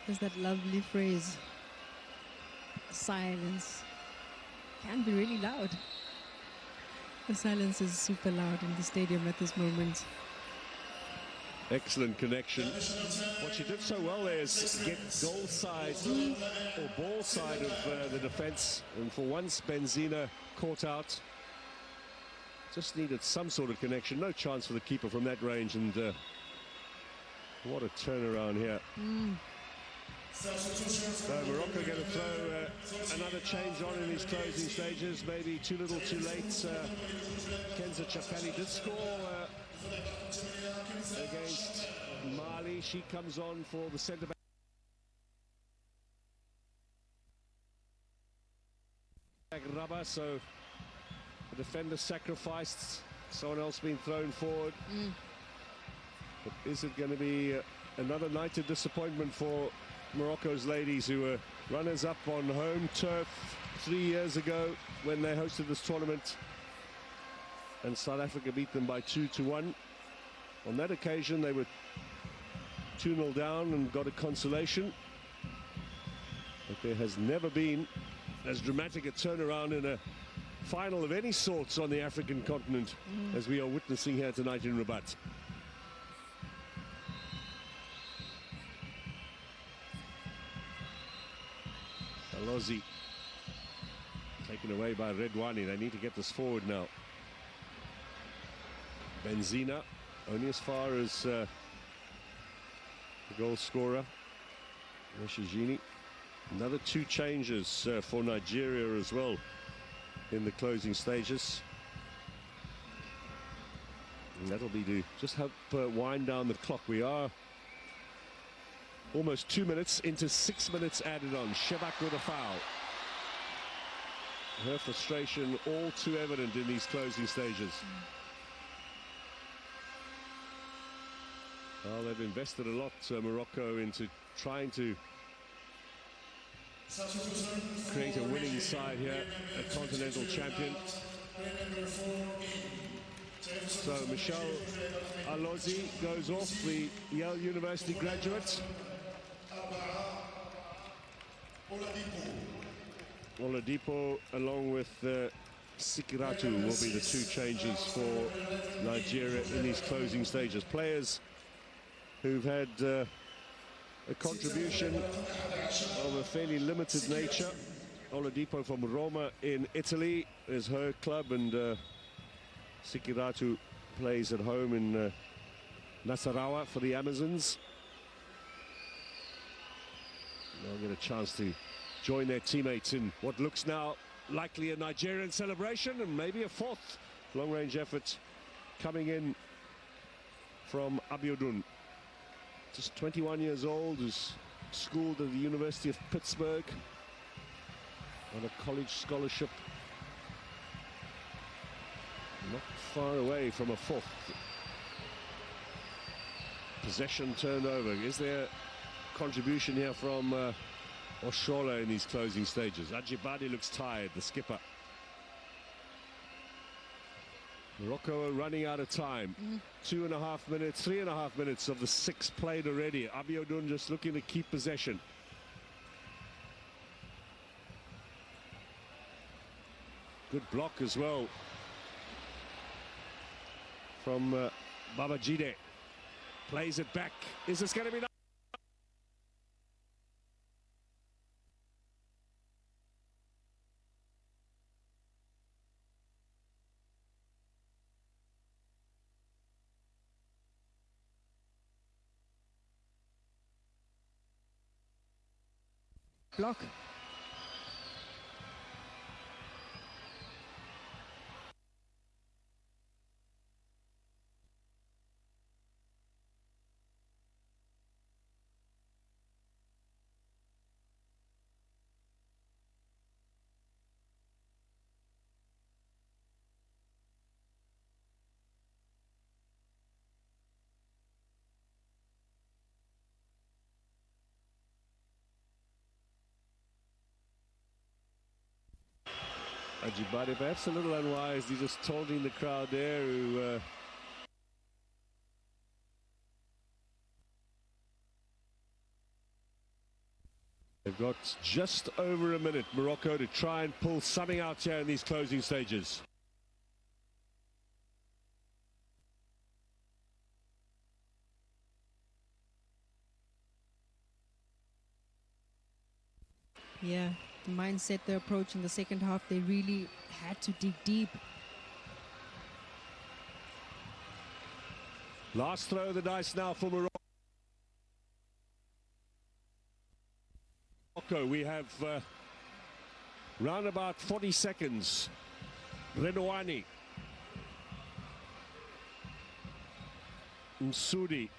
There's that lovely phrase, silence can be really loud. The silence is super loud in the stadium at this moment. Excellent connection. What she did so well there is get goal side or ball side of the defence, and for once Benzina caught out. Just needed some sort of connection. No chance for the keeper from that range, and What a turnaround here. So Morocco going to throw another change on in these closing stages. Maybe too little, too late. Kenza Chapani did score against Mali. She comes on for the centre back. Rubber, so the defender sacrificed. Someone else being thrown forward. But is it going to be another night of disappointment for Morocco's ladies, who were runners-up on home turf 3 years ago when they hosted this tournament, and South Africa beat them by 2-1. On that occasion, they were 2-0 down and got a consolation. But there has never been as dramatic a turnaround in a final of any sorts on the African continent as we are witnessing here tonight in Rabat. Alozi taken away by Redwani. They need to get this forward now. Benzina only as far as the goal scorer, Meshijini. Another 2 changes for Nigeria as well in the closing stages. And that'll be to just help wind down the clock. We are almost 2 minutes into 6 minutes added on. Shebak with a foul. Her frustration all too evident in these closing stages. Well, they've invested a lot, Morocco, into trying to create a winning side here, a continental champion. So Michelle Alozi goes off, the Yale University graduate. Oladipo along with Sikiratu will be the 2 changes for Nigeria in these closing stages. Players who've had a contribution of a fairly limited nature. Oladipo from Roma in Italy is her club, and Sikiratu plays at home in Nasarawa for the Amazons. They'll get a chance to join their teammates in what looks now likely a Nigerian celebration, and maybe a 4th long-range effort coming in from Abiodun. Just 21 years old, who's schooled at the University of Pittsburgh on a college scholarship. Not far away from a 4th. Possession turned over. Is there contribution here from Oshola in these closing stages? Ajibade looks tired, the skipper. Morocco are running out of time. 2.5 minutes, 3.5 minutes of the 6 played already. Abiodun just looking to keep possession. Good block as well from Babajide. Plays it back. Is this going to be enough? Block. Ajibade perhaps a little unwise. He's just taunting the crowd there, who they've got just over a minute, Morocco, to try and pull something out here in these closing stages. Yeah, the mindset, the approach in the second half, they really had to dig deep. Last throw of the dice now for Morocco. Morocco, we have round about 40 seconds. Redouani. Msoudi.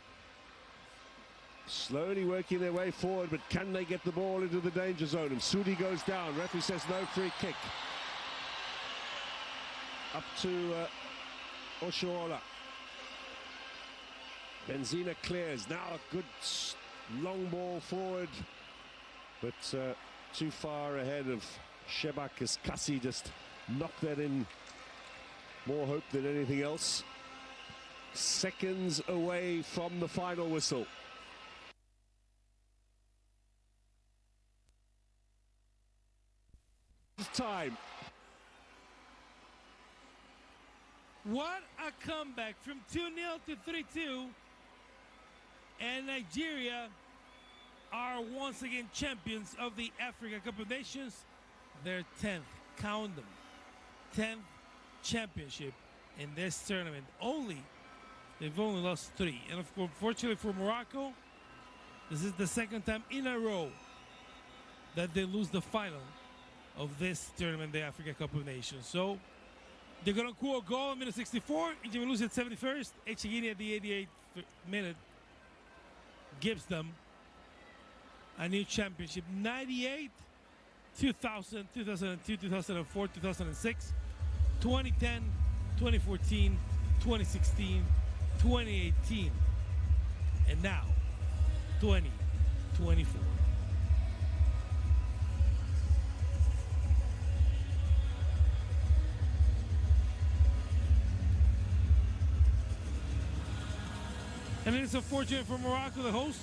Slowly working their way forward, but can they get the ball into the danger zone? Msoudi goes down. Referee says no, free kick. Up to Oshoala. Benzina clears. Now a good long ball forward, but too far ahead of Shebak as Kassi just knocked that in. More hope than anything else. Seconds away from the final whistle. Time. What a comeback from 2-0 to 3-2. And Nigeria are once again champions of the Africa Cup of Nations. Their 10th, count them, 10th championship in this tournament. They've only lost 3. And of course, fortunately for Morocco, this is the second time in a row that they lose the final of this tournament, the Africa Cup of Nations. So they're going to score a goal in minute 64. Egypt lose at 71st. Echegini at the 88th minute gives them a new championship. 98, 2000, 2002, 2004, 2006, 2010, 2014, 2016, 2018, and now 2024. And it's unfortunate for Morocco, the hosts.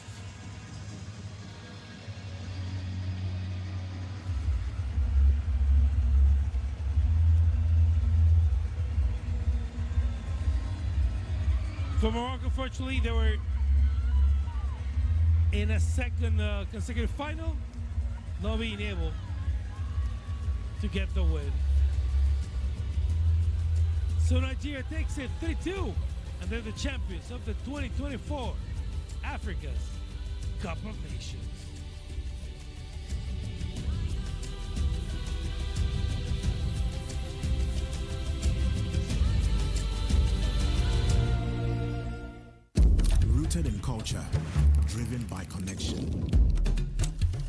For Morocco, fortunately, they were in a second consecutive final, not being able to get the win. So Nigeria takes it 3-2. And they're the champions of the 2024 Africa's Cup of Nations. Rooted in culture, driven by connection.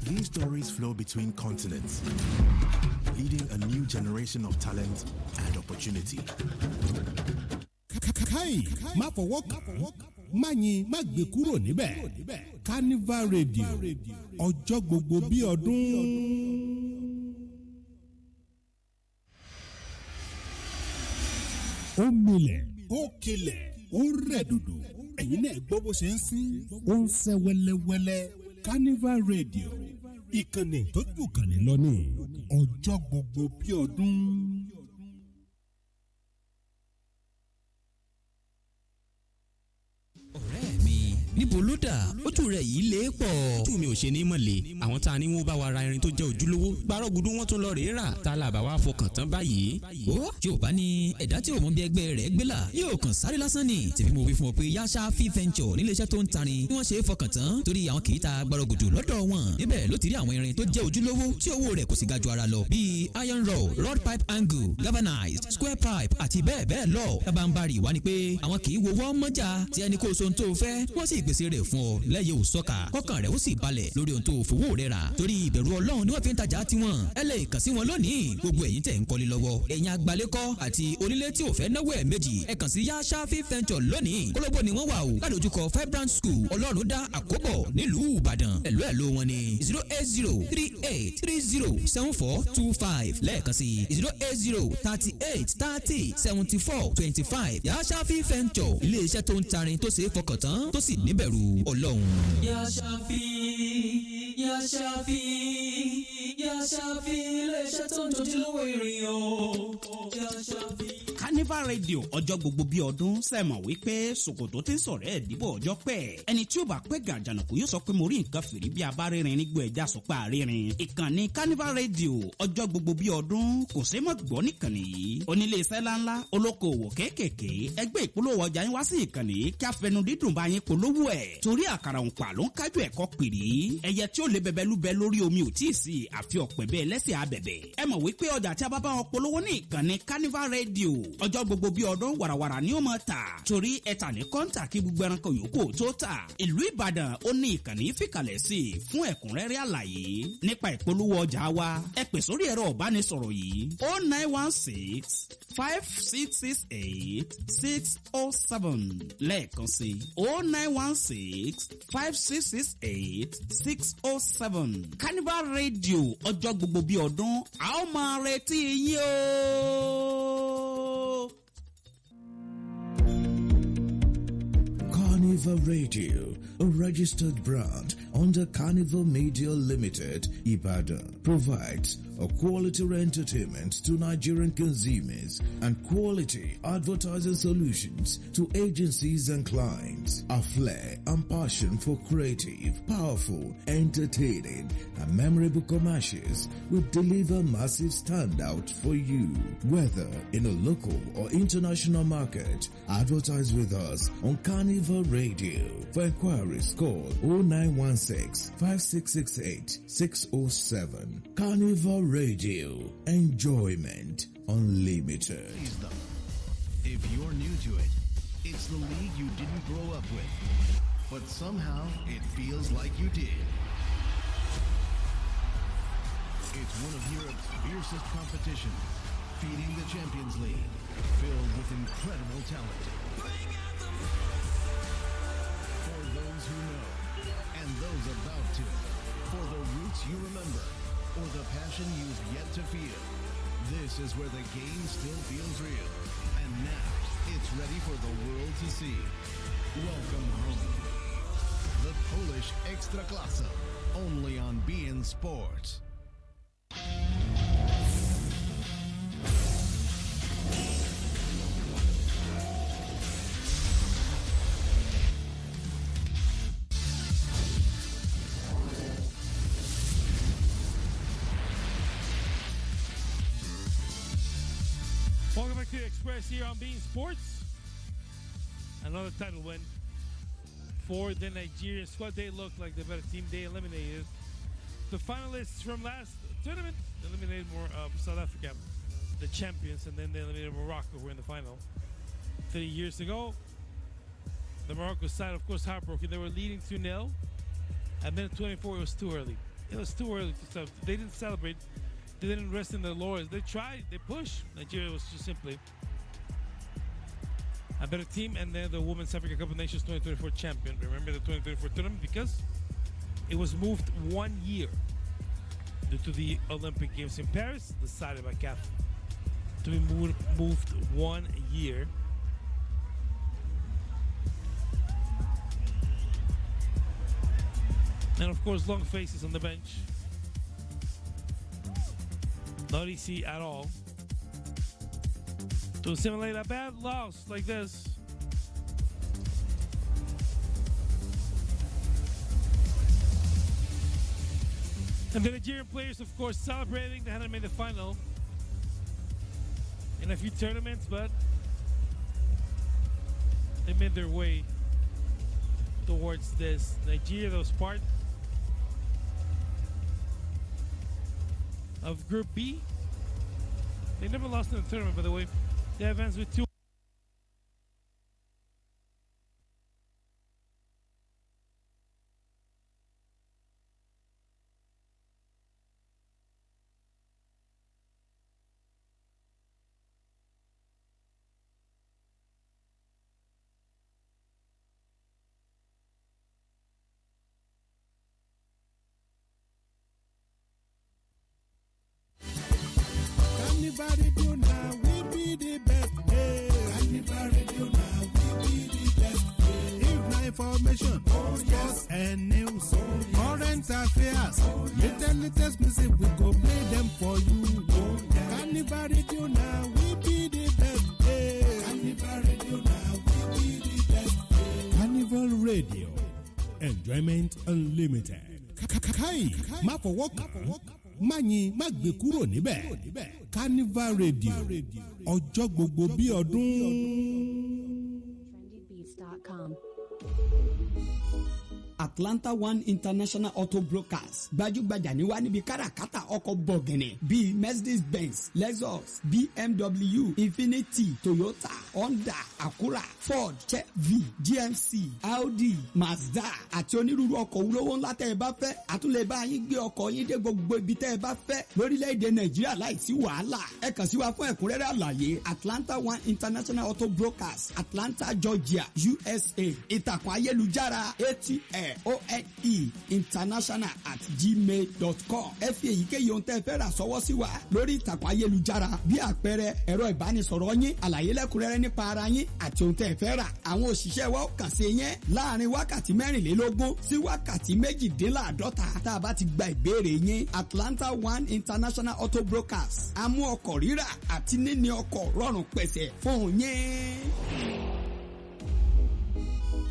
These stories flow between continents, leading a new generation of talent and opportunity. Kai má fọwọ́ kàn má yin má gbé kúrò níbẹ̀ Carnival Radio ọjọ́ gbogbo bí ọdún. Ó milẹ̀ ó kilẹ̀ ó rẹ̀ dòdò ẹ̀yin náà gbọ́ bó ṣe ń sín ó ń sẹ́ wẹ́lẹ́wẹ́lẹ́ Carnival Radio ìkànnì tó jù kànnì lọ ní ọjọ́ gbogbo bí ọdún. ọ̀rẹ́ mi níbo ló dà ojú rẹ̀ yìí lé pọ̀ ojú mi ò ṣe ní mọ̀lẹ́ àwọn tá a ní wọ́n bá wa ra irin tó jẹ́ ojúlówó gbárọ̀ gudu wọn tún lọ rèé rà tá a là bá wa fọkàn tán báyìí. ó yóò bá ní ẹ̀dá tí ò mọ bí ẹgbẹ́ rẹ̀ gbé là yóò kàn sáré lásán ni tèmi mo wí fún ọ pé yáṣá fi venture níléeṣẹ́ tó ń tarin bí wọ́n ṣe é fọkàn tán torí àwọn kì í ta gbárọ̀ gudu lọ́dọ̀ wọn níbẹ̀ ló ti rí àwọn irin tó jẹ́ ojúlówó tí owó rẹ̀ kò sì ga ju ara lọ bíi iron rod rod pipe angle galvanized square pipe àti bẹ́ẹ̀ bẹ́ẹ̀ lọ kábàǹbarì wá ni pé àwọn kì í wo wọ́n mọ́jà tí ẹni kó so ohun tó fẹ́ wọ́n sì gbèsè rẹ̀ fún ọ lẹ́yìn òsọ́ka kọ́kàn rẹ̀ ó sì balẹ̀ lórí ohun tó fowó rẹ̀ rà torí ìbẹ̀rù ọlọ́run ni wọ́n fi ń tajà tiwọn ẹ lè kàn sí wọn lónìí gbogbo ẹ̀yin tẹ̀ ń kọ́lé lọ́wọ́ ẹ̀yin agbalẹ́kọ́ àti onílé tí ò fẹ́ náwó ẹ̀ méjì ẹ kàn sí yáṣá fi venture lónìí kólóbó ni wọ́n wà o ládojúkọ Vibrant School ọlọ́run dá àkóbọ̀ nílùú Ìbàdàn ẹ̀lú wọn ni 08038307425 lẹ́ẹ̀kan sí 08038307425 yáṣá fi venture iléeṣẹ́ tó ń tarin tó ṣe é fọkàn tán tó sì níbẹ̀rù ọlọ́run. Ya Shafi, Ya Shafi, Ya Shafi, iléeṣẹ́ tó ń tójú lówó ìrìn o. Ya Shafi. Carnival Radio ọjọ́ gbogbo bí ọdún sẹ́mọ̀ wípé ṣòkòtò tí ń sọ̀rọ̀ ẹ̀ dìbò ọjọ́ pẹ́ ẹni tí ó bá pẹ́ gàjànàkú yóò sọ pé mo rí nǹkan fìrí bí abárírin nígbò ẹja sọpá àrírin ìkànnì Carnival Radio ọjọ́ gbogbo bí ọdún kò sí mọ́ gbọ́ nìkànnì yìí onílé iṣẹ́ ńláńlá olókoòwò kéékèèké ẹgbẹ́ ìpolówó ọjà yín wá sí ìkànnì kí a fẹnu dídùn bá yín polówó ẹ̀ torí àkàrà òǹpà ló ń kájú ẹ̀kọ́ pìrì ẹyẹ tí ó lè bẹbẹ lúbẹ lórí omi ò tí ì sí àfi ọ̀pẹ̀ bẹ́ẹ̀ lẹ́sẹ̀ abẹ̀bẹ̀ ẹ mọ̀ wípé ọjà tí a bá bá wọn polówó ní ìkànnì Carnival Radio ọjọ́ gbogbo bí ọdún wàràwàrà ni ó máa tà torí ẹ̀ta ní kọ́ńtà kí gbogbo ẹranko yòókù tó tà ìlú Ìbàdàn ó ní ìkànnì fìkàlẹ̀ sí fún ẹ̀kúnrẹ́rẹ́ àlàyé nípa ìpolówó ọjà wa ẹ pè sórí ẹ̀rọ ìbánisọ̀rọ̀ yìí 09165668607 lẹ́ẹ̀kan sí 09165668607 Carnival Radio ọjọ́ gbogbo bí ọdún a ó máa retí yín o. Carnival Radio, a registered brand under Carnival Media Limited, Ibadan, provides a quality entertainment to Nigerian consumers and quality advertising solutions to agencies and clients. A flair and passion for creative, powerful, entertaining, and memorable commercials will deliver massive standout for you. Whether in a local or international market, advertise with us on Carnival Radio. For inquiries, call 0916-5668-607. Carnival Radio. Enjoyment unlimited. If you're new to it, it's the league you didn't grow up with, but somehow it feels like you did. It's one of Europe's fiercest competitions, feeding the Champions League, filled with incredible talent. For those who know, and those about to, for the roots you remember, or the passion you've yet to feel, this is where the game still feels real. And now, it's ready for the world to see. Welcome home. The Polish Ekstraklasa, only on beIN Sports. Welcome back to Express here on beIN Sports. Another title win for the Nigerian squad. They look like the better team. They eliminated the finalists from last tournament. They eliminated South Africa, the champions, and then they eliminated Morocco, who were in the final 3 years ago. The Morocco side, of course, heartbroken. They were leading 2-0, and then at 24, it was too early. It was too early to stop. They didn't celebrate. They didn't rest in their laurels. They tried. They pushed. Nigeria was just simply a better team. And then the Women's Africa Cup of Nations 2024 champion. Remember the 2024 tournament? Because it was moved 1 year due to the Olympic Games in Paris, decided by CAF to be moved 1 year. And of course, long faces on the bench. Not easy at all to simulate a bad loss like this. And the Nigerian players, of course, celebrating. They hadn't made the final in a few tournaments, but they made their way towards this. Nigeria, that was part of Group B. They never lost in the tournament, by the way. They advanced with 2. Carnival Radio now, we be the best. Hey. Carnival Radio now, we be the best. Hey. If na information, sports and news, current affairs, latest music, we go play them for you. Carnival Radio now, we be the best. Hey. enjoyment unlimited. Káì má fọwọ́ kàn má yin má gbé kúrò níbẹ̀. Carnival Radio ọjọ́ gbogbo bí ọdún. trendybeats.com. Atlanta One International Auto Brokers gbajúgbajà ní wá níbi káràkátà ọkọ̀ bọ̀gìnì bíi Mercedes Benz, Lexus, BMW, Infiniti, Toyota, Honda, Acura, Ford, Chevy, GMC, Audi, Mazda àti onírúurú ọkọ̀ olówó ńlá tẹ́ ẹ bá fẹ́ àtúnlẹ̀ bá yín gbé ọkọ̀ yín dé gbogbo ibi tẹ́ ẹ bá fẹ́ lórílẹ̀‐èdè Nàìjíríà láìsí wàhálà ẹ kàn sí wa fún ẹ̀kúnrẹ́rẹ́ àlàyé Atlanta One International Auto Brokers, Atlanta, Georgia, USA. Ìtàkùn ayélujára ATL ONE international @gmail.com. ẹ fi èyíkéyìí ohun tẹ́ ẹ fẹ́ rà sọ́wọ́ sí wa lórí ìtàkùn ayélujára bí àpẹẹrẹ ẹ̀rọ ìbánisọ̀rọ̀ yín, àlàyé lẹ́kùnrẹ́rẹ́ nípa ara yín àti ohun tẹ́ ẹ fẹ́ rà. àwọn òṣìṣẹ́ wa ó kàn sí yín láàrin wákàtí 24 sí wákàtí 48 tá a bá ti gba ìbéèrè yín. Atlanta One International Auto Brokers a mú ọkọ̀ rírà àti níní ọkọ̀ rọrùn pẹ̀sẹ̀ fún yín.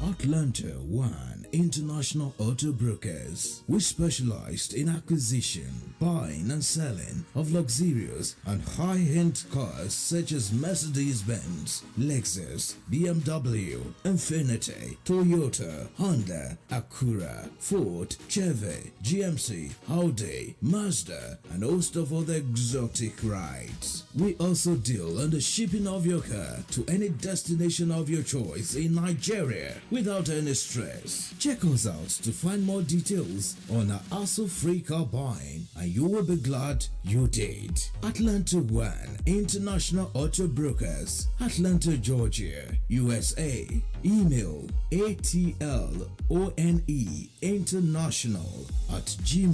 Atlanta One International Auto Brokers. We specialized in acquisition, buying and selling of luxurious and high-end cars such as Mercedes-Benz, Lexus, BMW, Infiniti, Toyota, Honda, Acura, Ford, Chevy, GMC, Audi, Mazda, and a host of other exotic rides. We also deal on the shipping of your car to any destination of your choice in Nigeria without any stress. Check us out to find more details on our hassle-free car buying, and you will be glad you did. Atlanta One International Auto Brokers, Atlanta, Georgia, USA. Email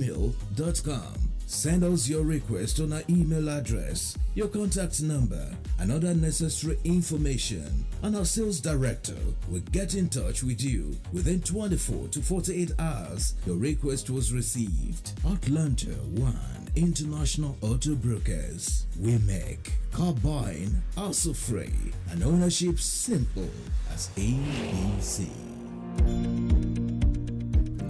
atloneinternational@gmail.com. Send us your request on our email address, your contact number, and other necessary information, and our sales director will get in touch with you within 24 to 48 hours. Your request was received. Atlanta One International Auto Brokers. We make car buying hassle-free and ownership simple as ABC.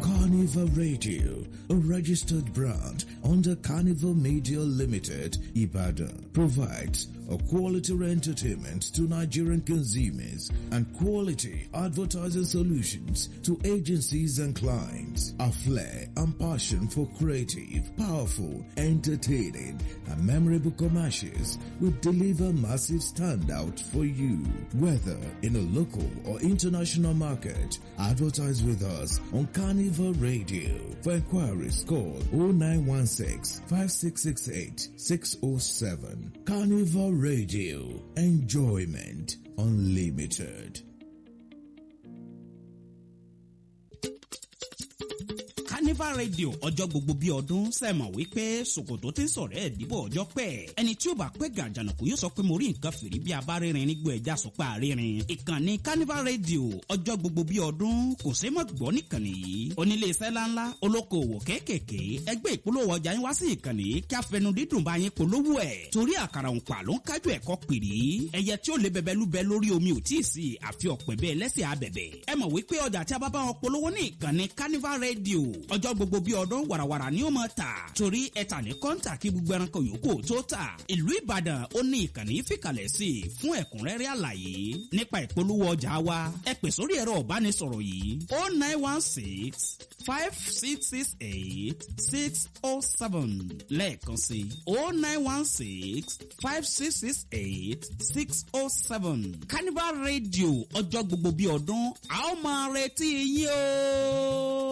Carnival Radio, a registered brand under Carnival Media Limited, Ibadan, provides a quality entertainment to Nigerian consumers and quality advertising solutions to agencies and clients. Our flair and passion for creative, powerful, entertaining, and memorable commercials will deliver massive standout for you. Whether in a local or international market, advertise with us on Carnival Radio. For inquiries, call 0916 5668 607. Carnival Radio. Enjoyment Unlimited. Carnival Radio ọjọ́ gbogbo bí ọdún sẹ́mọ̀ wípé ṣòkòtò tí ń sọ̀rọ̀ ẹ̀ dìbò ọjọ́ pẹ́ ẹni tí ó bá pẹ́ gàjànàkú yóò sọ pé mo rí nǹkan fìrí bí abárírin nígbò ẹja sọ pé àrírin. Ìkànnì Carnival Radio ọjọ́ gbogbo bí ọdún kò ṣeé mọ̀ gbọ́ nìkànnì yìí. Onílé iṣẹ́ ńláńlá, olókoòwò kéékèèké, ẹgbẹ́ ìpolówó ọjà yín wá sí ìkànnì kí afẹnu dídùn bá yín polówó ẹ̀. Torí àkàrà òǹpà ló ń kájú ẹ̀kọ́ pìrì. Ẹyẹ tí ó lè bẹbẹ lúbẹ lórí omi ò tíì sí àfi ọ̀pẹ̀ bẹ́ẹ̀ lẹ́sẹ̀ abẹ̀bẹ̀. Ẹ mọ̀ wípé ọjà tí a bá bá wọn polówó ní ìkànnì Carnival Radio ọjọ́ gbogbo bí ọdún wàràwàrà ni ó máa tà torí ẹ̀ta ní kọ́ńtà kí gbogbo ẹranko yòókù tó tà. Ìlú Ìbàdàn ó ní ìkànnì fìkàlẹ̀ sí fún ẹ̀kúnrẹ́rẹ́ àlàyé nípa ìpolówó ọjà wa. Ẹ pè sórí ẹ̀rọ ìbánisọ̀rọ̀ yìí 0916 5668 607 lẹ́ẹ̀kan sí 0916 5668 607. Carnival Radio ọjọ́ gbogbo bí ọdún a ó máa retí yín o.